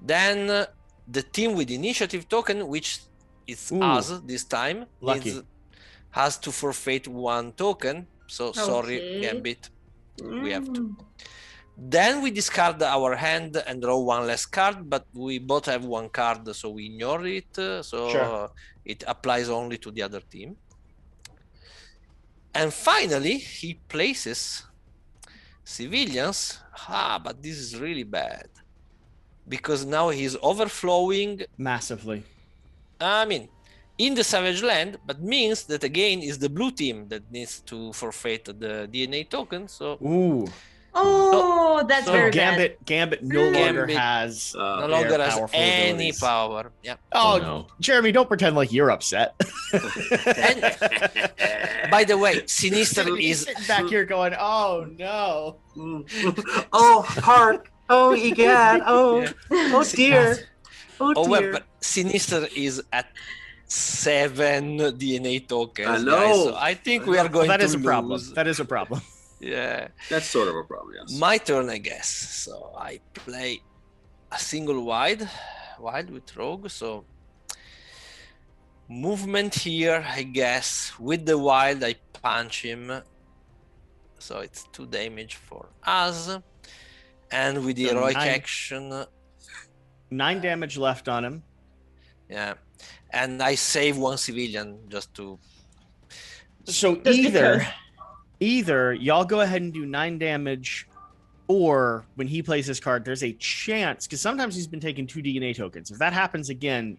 Then the team with initiative token, which is us this time, has to forfeit one token. So sorry, Gambit, we have to. Then we discard our hand and draw one less card, but we both have one card, so we ignore it. So it applies only to the other team. And finally, he places civilians. But this is really bad. Because now he's overflowing. Massively. I mean, in the Savage Land, but means that again is the blue team that needs to forfeit the DNA token. So. Ooh. Oh, that's very bad. Gambit no longer has any power. Yeah. Oh, no. Jeremy, don't pretend like you're upset. And, by the way, Sinister is sitting back here going, "Oh no! Oh heart! Oh egad! Oh dear! Oh dear!" Well, but Sinister is at 7 DNA tokens. I know. Guys, so I think we are going to lose. That is a problem. Yeah, that's sort of a problem. Yes. My turn, I guess. So I play a single wild with Rogue. So movement here, I guess. With the wild, I punch him. So it's 2 damage for us. And with the heroic action, 9 damage left on him. Yeah, and I save 1 civilian just to. So either y'all go ahead and do 9 damage, or when he plays his card, there's a chance, because sometimes he's been taking 2 DNA tokens. If that happens again,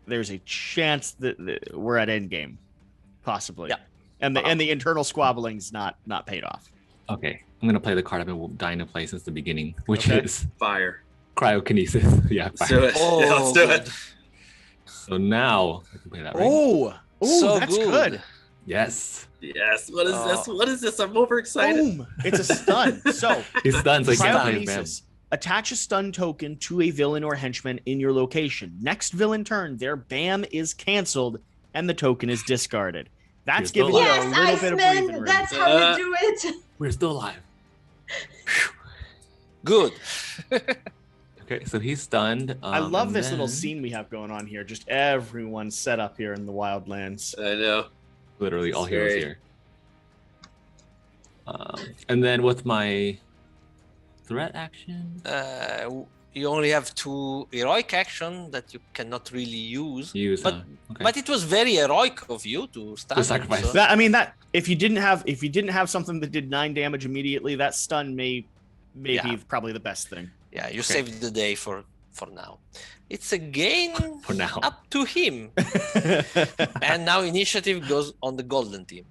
there's a chance that we're at endgame, possibly. Yeah. And the internal squabbling's not paid off. Okay, I'm gonna play the card I've been dying to play since the beginning, which is fire. Cryokinesis. Yeah, fire. Let's do it. So now I can play that. Right? Oh, so that's good. Yes. What is this? What is this? I'm overexcited. Boom. It's a stun. So he's stunned, so he can't play BAM. Attach a stun token to a villain or henchman in your location. Next villain turn, their BAM is canceled and the token is discarded. That's giving you a little bit of breathing room. That's how we do it. We're still alive. Good. Okay, so he's stunned. I love this little scene we have going on here. Just everyone set up here in the Wildlands. I know. Literally all heroes here. And then with my threat action, you only have 2 heroic action that you cannot really use. But it was very heroic of you to sacrifice. That, I mean, that if you didn't have something that did 9 damage immediately, that stun may be probably the best thing. Yeah, you saved the day for now. It's again for now up to him. And now initiative goes on the golden team.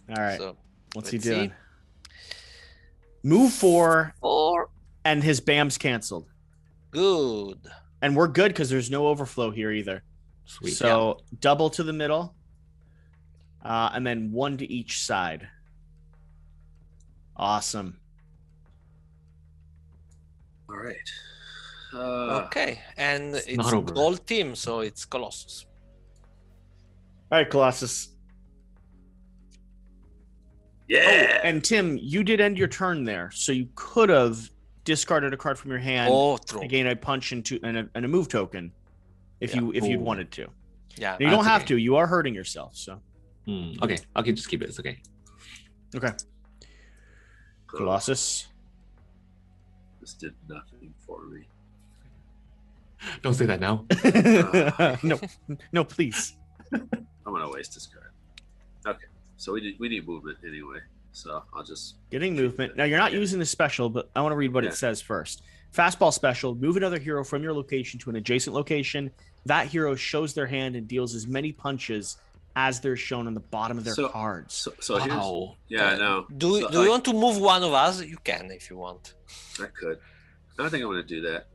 All right. So, what's he doing? Move 4. And his BAM's canceled. Good. And we're good because there's no overflow here either. Sweet. So double to the middle. And then 1 to each side. Awesome. All right. Okay, and it's gold team, so it's Colossus. All right, Colossus. Yeah. Oh, and Tim, you did end your turn there, so you could have discarded a card from your hand to gain a punch and a move token, if you'd wanted to. Yeah, you don't have to. You are hurting yourself, so. Okay, I can just keep it. It's okay. Okay. Colossus. This did nothing for me. Don't say that now. No, please. I'm gonna waste this card. Okay, so we need movement anyway, so I'll just getting movement. Now you're not using the special, but I want to read what it says first. Fastball special, move another hero from your location to an adjacent location. That hero shows their hand and deals as many punches as they're shown on the bottom of their cards. So here's... Yeah, I know. Do you want to move one of us? You can if you want. I could. I don't think I'm going to do that.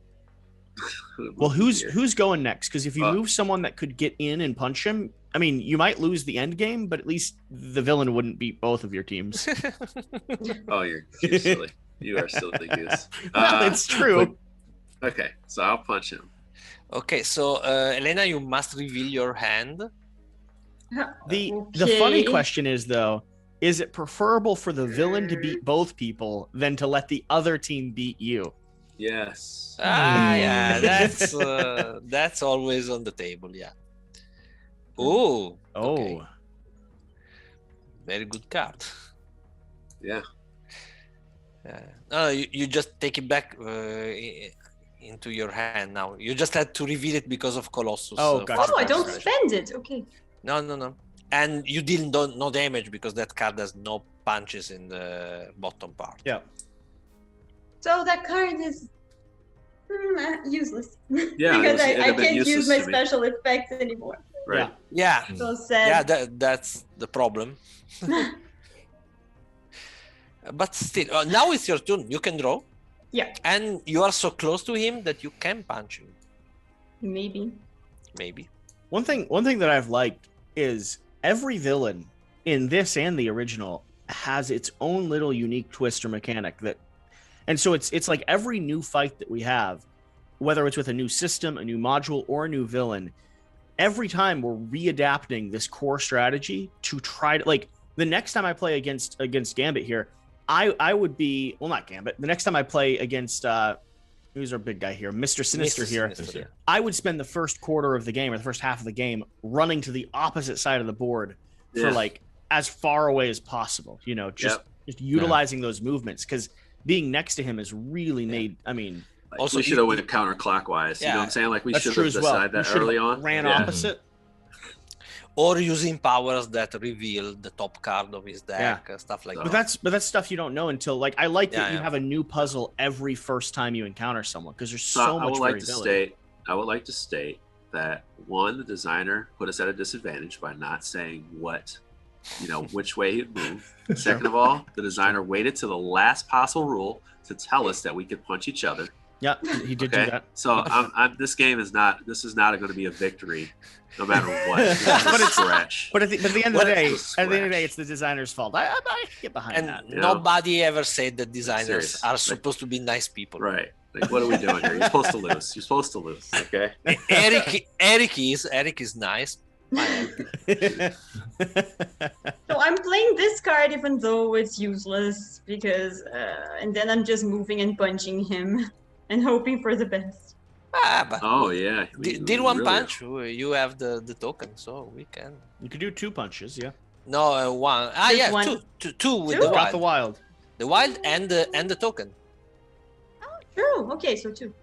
Well, who's going next? Because if you move someone that could get in and punch him, I mean, you might lose the end game, but at least the villain wouldn't beat both of your teams. Oh, you're silly. You are silly goose. Well, it's true. Okay, so I'll punch him. Okay, so Elena, you must reveal your hand. The funny question is, though, is it preferable for the villain to beat both people than to let the other team beat you? Yes. Yeah, that's always on the table. Yeah. Oh. Okay. Very good card. Yeah. You just take it back into your hand now. You just had to reveal it because of Colossus. Oh, gotcha. I don't spend it. Okay. No. And you deal no damage because that card has no punches in the bottom part. Yeah. So that card is useless. Yeah, because I can't use my special effects anymore. Right. Yeah. So sad. Yeah, that's the problem. But still, now it's your turn. You can draw. Yeah. And you are so close to him that you can punch him. Maybe. One thing that I've liked is every villain in this and the original has its own little unique twist or mechanic and so it's like every new fight that we have, whether it's with a new system, a new module, or a new villain, every time we're readapting this core strategy to try to, like, the next time I play against Gambit here, I would be, well, not Gambit, the next time I play against who's our big guy here, Mr. Sinister here, I would spend the first quarter of the game or the first half of the game running to the opposite side of the board for like as far away as possible, just utilizing those movements, because being next to him has really made, I mean, also we should have went counterclockwise. You know what I'm saying? Like we should have decided that early on. Ran opposite. Or using powers that reveal the top card of his deck, stuff like that. But that's stuff you don't know until, like, I like that you have a new puzzle every first time you encounter someone, because there's so much variability. I would like to state that, one, the designer put us at a disadvantage by not saying which way he'd move. Second of all, the designer waited to the last possible rule to tell us that we could punch each other. Yeah, he did do that. So this game is not going to be a victory, no matter what. But it's stretch. But at the end of the day, it's the designer's fault. I get behind that. And nobody ever said that designers are supposed to be nice people. Right. Like, what are we doing here? You're supposed to lose. Okay. Eric is nice. So I'm playing this card even though it's useless because, and then I'm just moving and punching him and hoping for the best. But deal one punch. You have the token, so we can. You could do two punches, yeah. No, one. One. Two with the wild. Got the wild. The wild and the token. Oh, true. Okay, so two.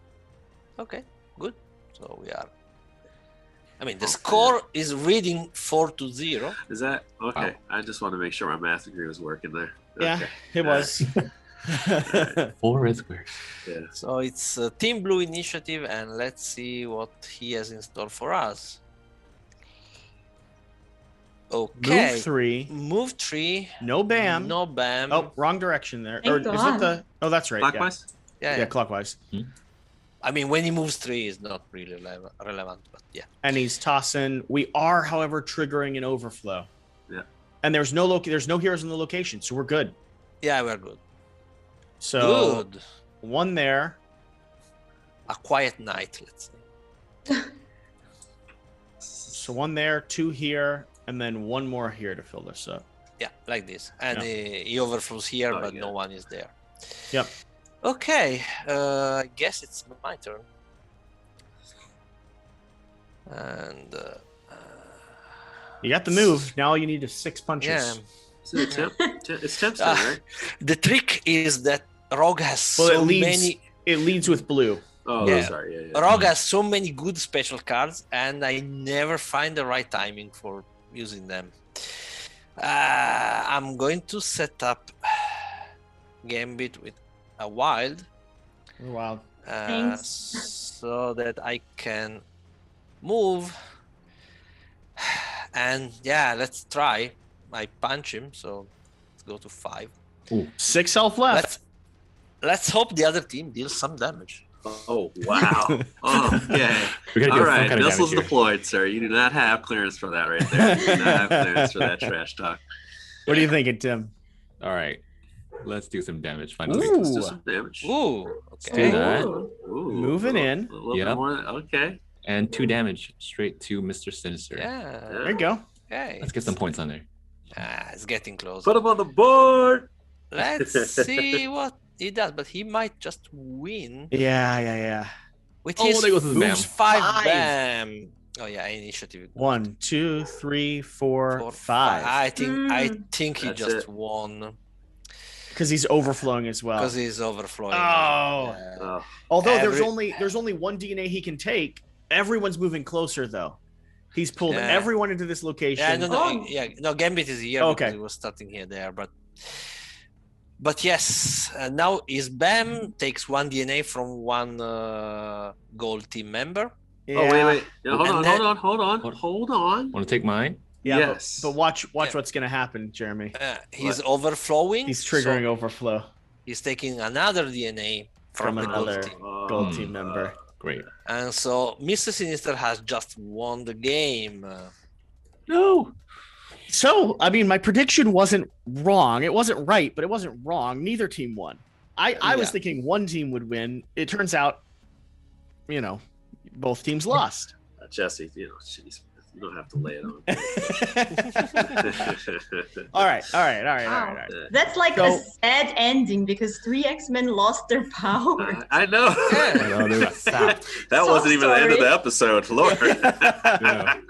Okay, good. So we are. I mean, the score is reading 4-0. Is that okay? Wow. I just want to make sure my math degree was working there. Okay. Yeah, it was. 4 is squared. Yeah. So it's Team Blue initiative, and let's see what he has in store for us. Okay. Move 3. No bam. Oh, wrong direction there. Or is it the? Oh, that's right. Clockwise. Yeah, clockwise. I mean, when he moves 3 is not really relevant, but yeah. And he's tossing. We are, however, triggering an overflow. Yeah. And there's no heroes in the location, so we're good. Yeah, we're good. So good. One there. A quiet night, let's say. So one there, 2 here, and then 1 more here to fill this up. Yeah, like this. And he overflows here, but no one is there. Yep. Okay, I guess it's my turn. And you got the move. Now all you need is 6 punches. Yeah. It's Temp's turn, right? The trick is that Rogue has many. It leads with blue. Oh, yeah. Sorry. Yeah. Rogue has so many good special cards, and I never find the right timing for using them. I'm going to set up Gambit with a wild. Wild. Thanks. so that I can move. And yeah, let's try. I punch him, so let's go to 5. Ooh. 6 health left. Let's hope the other team deals some damage. Oh, wow. Okay. We gotta All do some right. kind of Missiles damage here. deployed, sir. You do not have clearance for that right there. You do not have clearance for that trash talk. What are you thinking, Tim? All right. Let's do some damage finally. Ooh. Let's do some damage. Ooh, do okay. that. Ooh, Moving in. A little bit Yep. more. Okay. And 2 damage straight to Mr. Sinister. Yeah. There you go. Okay. Let's get some points on there. It's getting close. Put him on the board. Let's see what he does, but he might just win Yeah. with Oh, his there goes his bam. 5 bam. Oh yeah, initiative. 1, 2, 3, 4, 4, 5. I think he That's just it. won Because he's overflowing as well. because he's overflowing. Oh. Yeah. Oh, Although Every- there's only 1 DNA he can take. Everyone's moving closer though. He's pulled Yeah. everyone into this location. Yeah, no, Gambit is here Okay. because he was starting here there, but yes, now his BAM takes 1 DNA from 1 gold team member. Yeah. Oh, wait. Yeah, And hold then- on. Want to take mine? Yeah, Yes. but watch Yeah. what's gonna happen, Jeremy. He's overflowing. He's triggering so overflow he's taking another DNA from the another gold team. gold team member. Great. And so Mr. Sinister has just won the game. No. So, I mean, my prediction wasn't wrong. It wasn't right, but it wasn't wrong. Neither team won. I was Yeah. thinking one team would win. It turns out, both teams lost. Jesse, jeez, you don't have to lay it on. All right. Wow. That's like a sad ending because 3 X-Men lost their power. I know. I know, they got sapped. That So wasn't even the end of sorry. the episode, Lord. Yeah.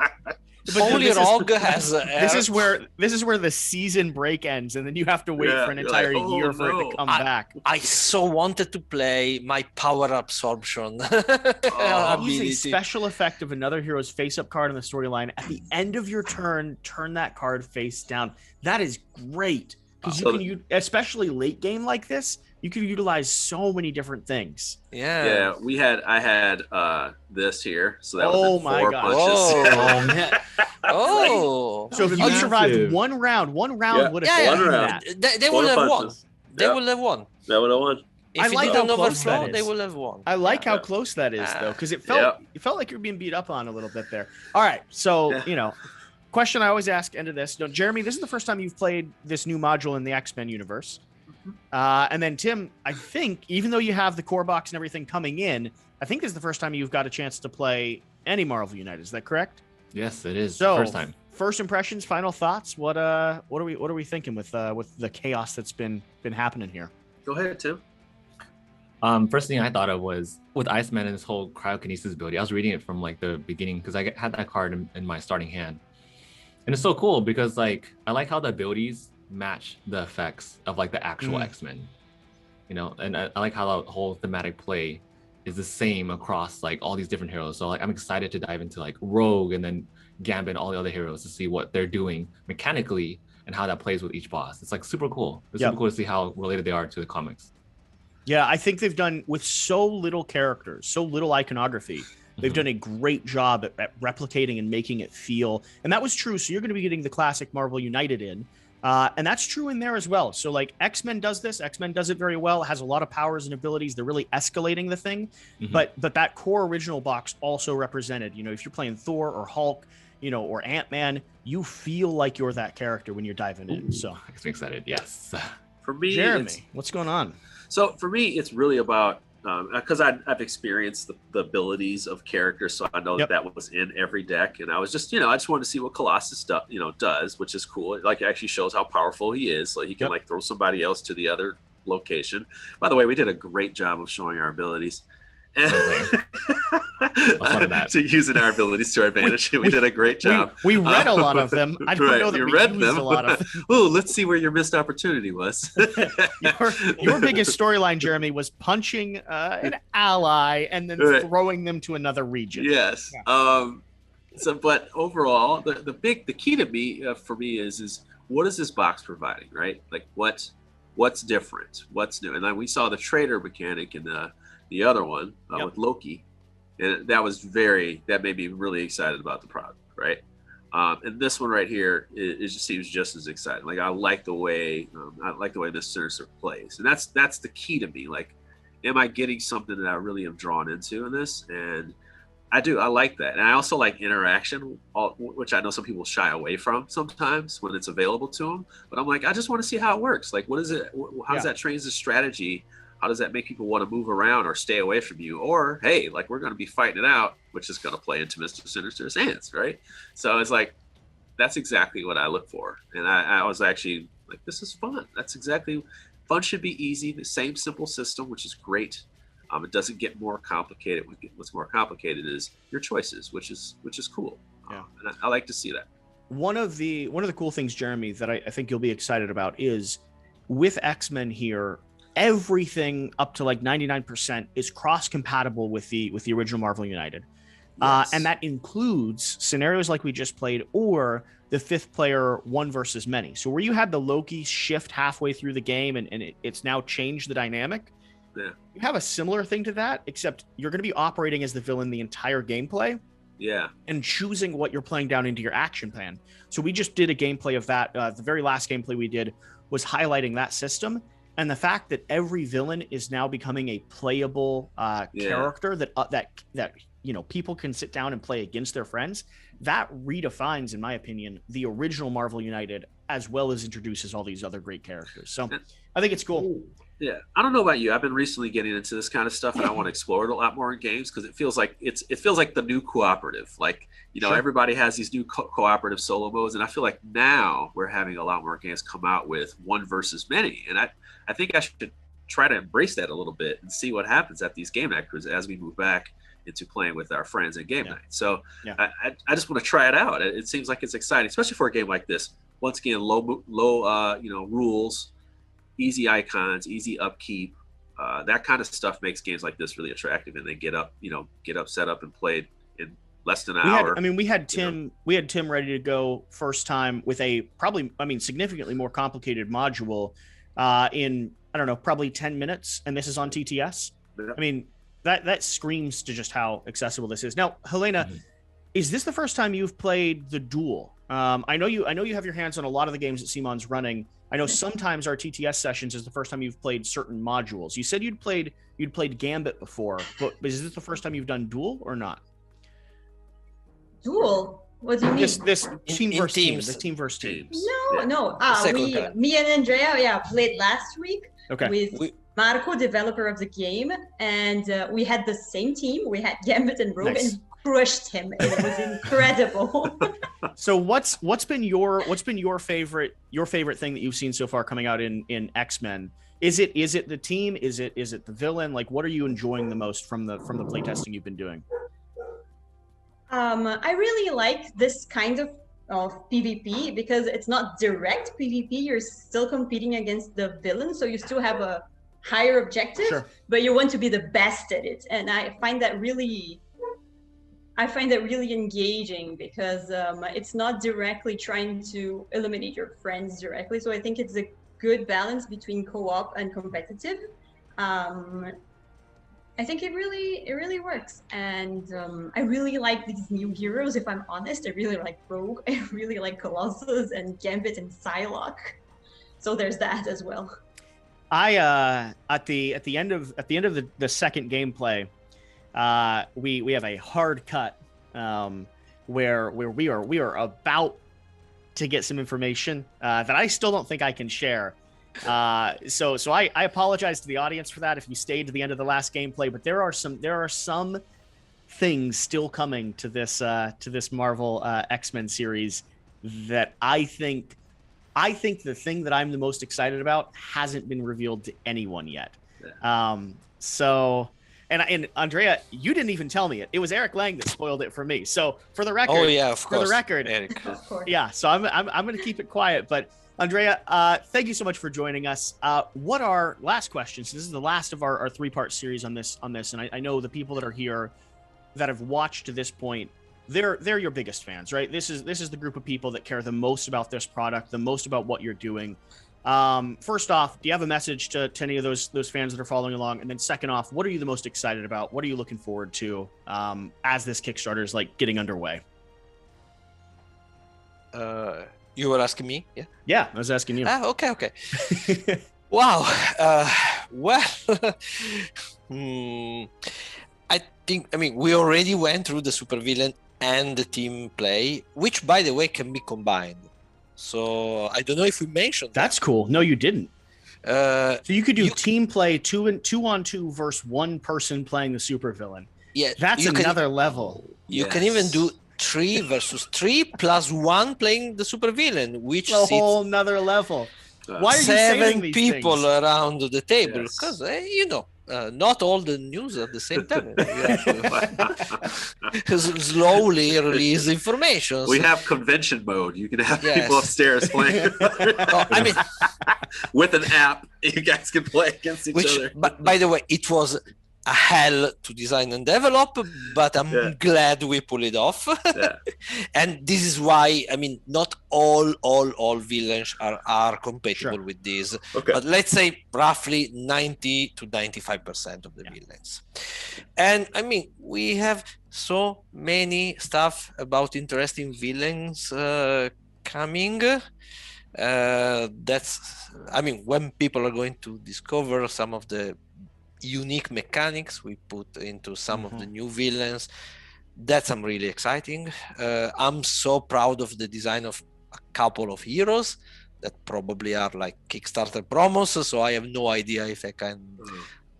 But Only this is- Rog has. This is where the season break ends, and then you have to wait Yeah, for an you're entire like, oh, year for it no. to come back. I so wanted to play my power absorption Use a ability. special effect of another hero's face-up card in the storyline at the end of your turn. Turn that card face down. That is great because So- you can, especially late game like this, you can utilize so many different things. Yeah. Yeah, I had this here, so that Oh was my 4 gosh. punches. Oh, man. Oh. So if you Massive. survived one round Yeah. would Yeah, have One done round. that. They will Four have won. punches. They Yeah. will have won. That would have won. If I you like didn't how close that overflow, they is. will have won. I like how Yeah. close that is though, because it Yeah. felt like you're being beat up on a little bit there. All right, so Yeah. question I always ask end of this. Jeremy, this is the first time you've played this new module in the X-Men universe. And then Tim, I think even though you have the core box and everything coming in, I think this is the first time you've got a chance to play any Marvel United. Is that correct? Yes, it is. So First time. First impressions, final thoughts. What are we thinking with the chaos that's been happening here? Go ahead, Tim. First thing I thought of was with Iceman and his whole cryokinesis ability. I was reading it from like the beginning because I had that card in my starting hand, and it's so cool because like I like how the abilities match the effects of like the actual X-Men, and I like how the whole thematic play is the same across like all these different heroes. So like I'm excited to dive into like Rogue and then Gambit and all the other heroes to see what they're doing mechanically and how that plays with each boss. It's like super cool. It's super cool to see how related they are to the comics. Yeah, I think they've done with so little characters, so little iconography. They've done a great job at replicating and making it feel. And that was true. So you're going to be getting the classic Marvel United in. And that's true in there as well. So like X-Men does this. X-Men does it very well. It has a lot of powers and abilities. They're really escalating the thing. But that core original box also represented, if you're playing Thor or Hulk, or Ant-Man, you feel like you're that character when you're diving in. So Makes me excited. Yes. For me, Jeremy, what's going on? So for me, it's really about because I've experienced the abilities of characters, so I know that was in every deck, and I was just I just wanted to see what Colossus does, which is cool. It like actually shows how powerful he is, so he can like throw somebody else to the other location. By the way, we did a great job of showing our abilities. To using our abilities to our advantage. We did a great job. We read a lot of them. I don't know that we read used them. a lot of them. Oh, let's see where your missed opportunity was. Your biggest storyline, Jeremy, was punching an ally and then throwing them to another region. Yes. Yeah. But overall, the key to me for me is what is this box providing, right? Like what's different, what's new, and then we saw the trader mechanic in the the other one with Loki, and that made me really excited about the product, right? And this one right here, it just seems just as exciting. Like I like the way this Sinister plays, and that's the key to me. Like, am I getting something that I really am drawn into in this? And I do. I like that, and I also like interaction, which I know some people shy away from sometimes when it's available to them. But I'm like, I just want to see how it works. Like, what is it? How does that change the strategy? How does that make people want to move around or stay away from you? Or, hey, like we're going to be fighting it out, which is going to play into Mr. Sinister's hands, right? So it's like, that's exactly what I look for. And I was actually like, this is fun. That's exactly, fun should be easy. The same simple system, which is great. It doesn't get more complicated. What's more complicated is your choices, which is cool. Yeah. And I like to see that. One of the cool things, Jeremy, that I think you'll be excited about is with X-Men here, everything up to like 99% is cross-compatible with the original Marvel United. Yes. And that includes scenarios like we just played, or the 5th player one versus many. So where you had the Loki shift halfway through the game and it's now changed the dynamic. Yeah. You have a similar thing to that, except you're going to be operating as the villain the entire gameplay. Yeah. And choosing what you're playing down into your action plan. So we just did a gameplay of that. The very last gameplay we did was highlighting that system. And the fact that every villain is now becoming a playable character that people can sit down and play against their friends, that redefines, in my opinion, the original Marvel United, as well as introduces all these other great characters. So I think it's cool. Yeah, I don't know about you. I've been recently getting into this kind of stuff, and I want to explore it a lot more in games because it feels like the new cooperative. Like, everybody has these new cooperative solo modes, and I feel like now we're having a lot more games come out with one versus many, and I think I should try to embrace that a little bit and see what happens at these game night cruises as we move back into playing with our friends at game night. So I just want to try it out. It seems like it's exciting, especially for a game like this. Once again, low rules. Easy icons, easy upkeep, that kind of stuff makes games like this really attractive, and they get up, set up and played in less than an hour. We had Tim ready to go first time with a significantly more complicated module in, I don't know, probably 10 minutes, and this is on TTS. Yeah. I mean, that screams to just how accessible this is. Now, Helena, is this the first time you've played the duel? I know you have your hands on a lot of the games that Simon's running. I know sometimes our TTS sessions is the first time you've played certain modules. You said you'd played Gambit before, but is this the first time you've done duel or not? Duel? What do you mean? This team versus teams. The team versus teams. No. Me and Andrea, played last week with Marco, developer of the game, and we had the same team. We had Gambit and Rogue, and crushed him. It was incredible. So what's been your favorite thing that you've seen so far coming out in X-Men? Is it the team? Is it the villain? Like, what are you enjoying the most from the playtesting you've been doing? I really like this kind of PvP because it's not direct PvP. You're still competing against the villain, so you still have a higher objective, but you want to be the best at it. And I find that really engaging because it's not directly trying to eliminate your friends directly. So I think it's a good balance between co-op and competitive. I think it really works. And I really like these new heroes, if I'm honest. I really like Rogue. I really like Colossus and Gambit and Psylocke. So there's that as well. I at the end of the second gameplay, we have a hard cut where we are about to get some information that I still don't think I can share. So I apologize to the audience for that if you stayed to the end of the last gameplay, but there are some things still coming to this Marvel X-Men series that I think the thing that I'm the most excited about hasn't been revealed to anyone yet. So, and Andrea, you didn't even tell me it. It was Eric Lang that spoiled it for me. So for the record, Eric. Of course. Yeah. So I'm going to keep it quiet. But Andrea, thank you so much for joining us. What are last questions? This is the last of our 3-part series on this, and I know the people that are here that have watched to this point, they're your biggest fans, right? This is the group of people that care the most about this product, the most about what you're doing. First off, do you have a message to any of those fans that are following along? And then second off, what are you the most excited about? What are you looking forward to as this Kickstarter is like getting underway? You were asking me? Yeah. Yeah, I was asking you. Okay. Wow. Well, I mean, we already went through the supervillain and the team play, which, by the way, can be combined. So I don't know if we mentioned That's cool. No, you didn't. So you could do team play 2-on-2 versus one person playing the supervillain. Yeah, that's another level. You can even do 3 versus 3 plus 1 playing the supervillain, which a whole nother level. Why are you 7 saying these people things? around the table? Because not all the news at the same time. Slowly release information. We have convention mode. You can have people upstairs playing. I mean, with an app, you guys can play against each other. But by the way, it was a hell to design and develop, but I'm glad we pulled it off. And this is why, I mean, not all villains are compatible with this. But let's say roughly 90 to 95% of the villains. And I mean, we have so many stuff about interesting villains coming. I mean, when people are going to discover some of the unique mechanics we put into some of the new villains, that's really exciting. I'm so proud of the design of a couple of heroes that probably are like Kickstarter promos, so I have no idea if I can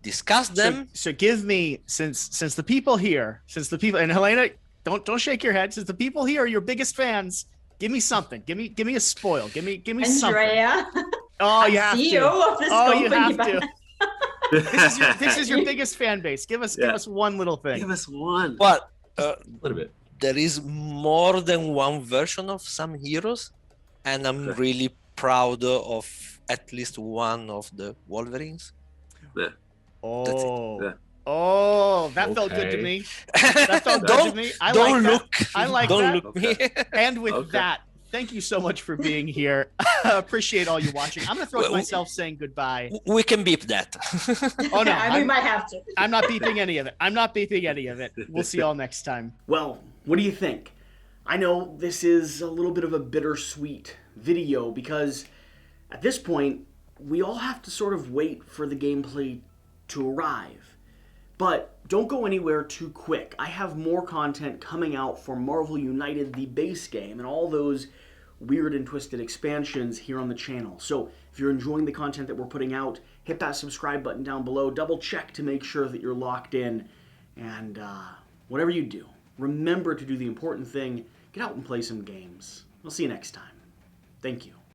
discuss them. So give me, since the people here, and Helena, don't shake your head, since the people here are your biggest fans, give me something. Give me a spoil. Give me Andrea. Something. Oh, you have CEO to. of this company. You have to. This is your biggest fan base. Give us one little thing. Give us one. But a little bit. There is more than one version of some heroes, and I'm really proud of at least one of the Wolverines. Yeah. Oh, that felt good to me. That felt good to me. I like that. I like that. Don't look me. And with that, thank you so much for being here. Appreciate all you watching. I'm going to throw to myself saying goodbye. We can beep that. Oh, no. We might have to. I'm not beeping any of it. We'll see y'all next time. Well, what do you think? I know this is a little bit of a bittersweet video because at this point, we all have to sort of wait for the gameplay to arrive. But don't go anywhere too quick. I have more content coming out for Marvel United, the base game, and all those weird and twisted expansions here on the channel. So if you're enjoying the content that we're putting out, hit that subscribe button down below. Double check to make sure that you're locked in. And whatever you do, remember to do the important thing. Get out and play some games. We'll see you next time. Thank you.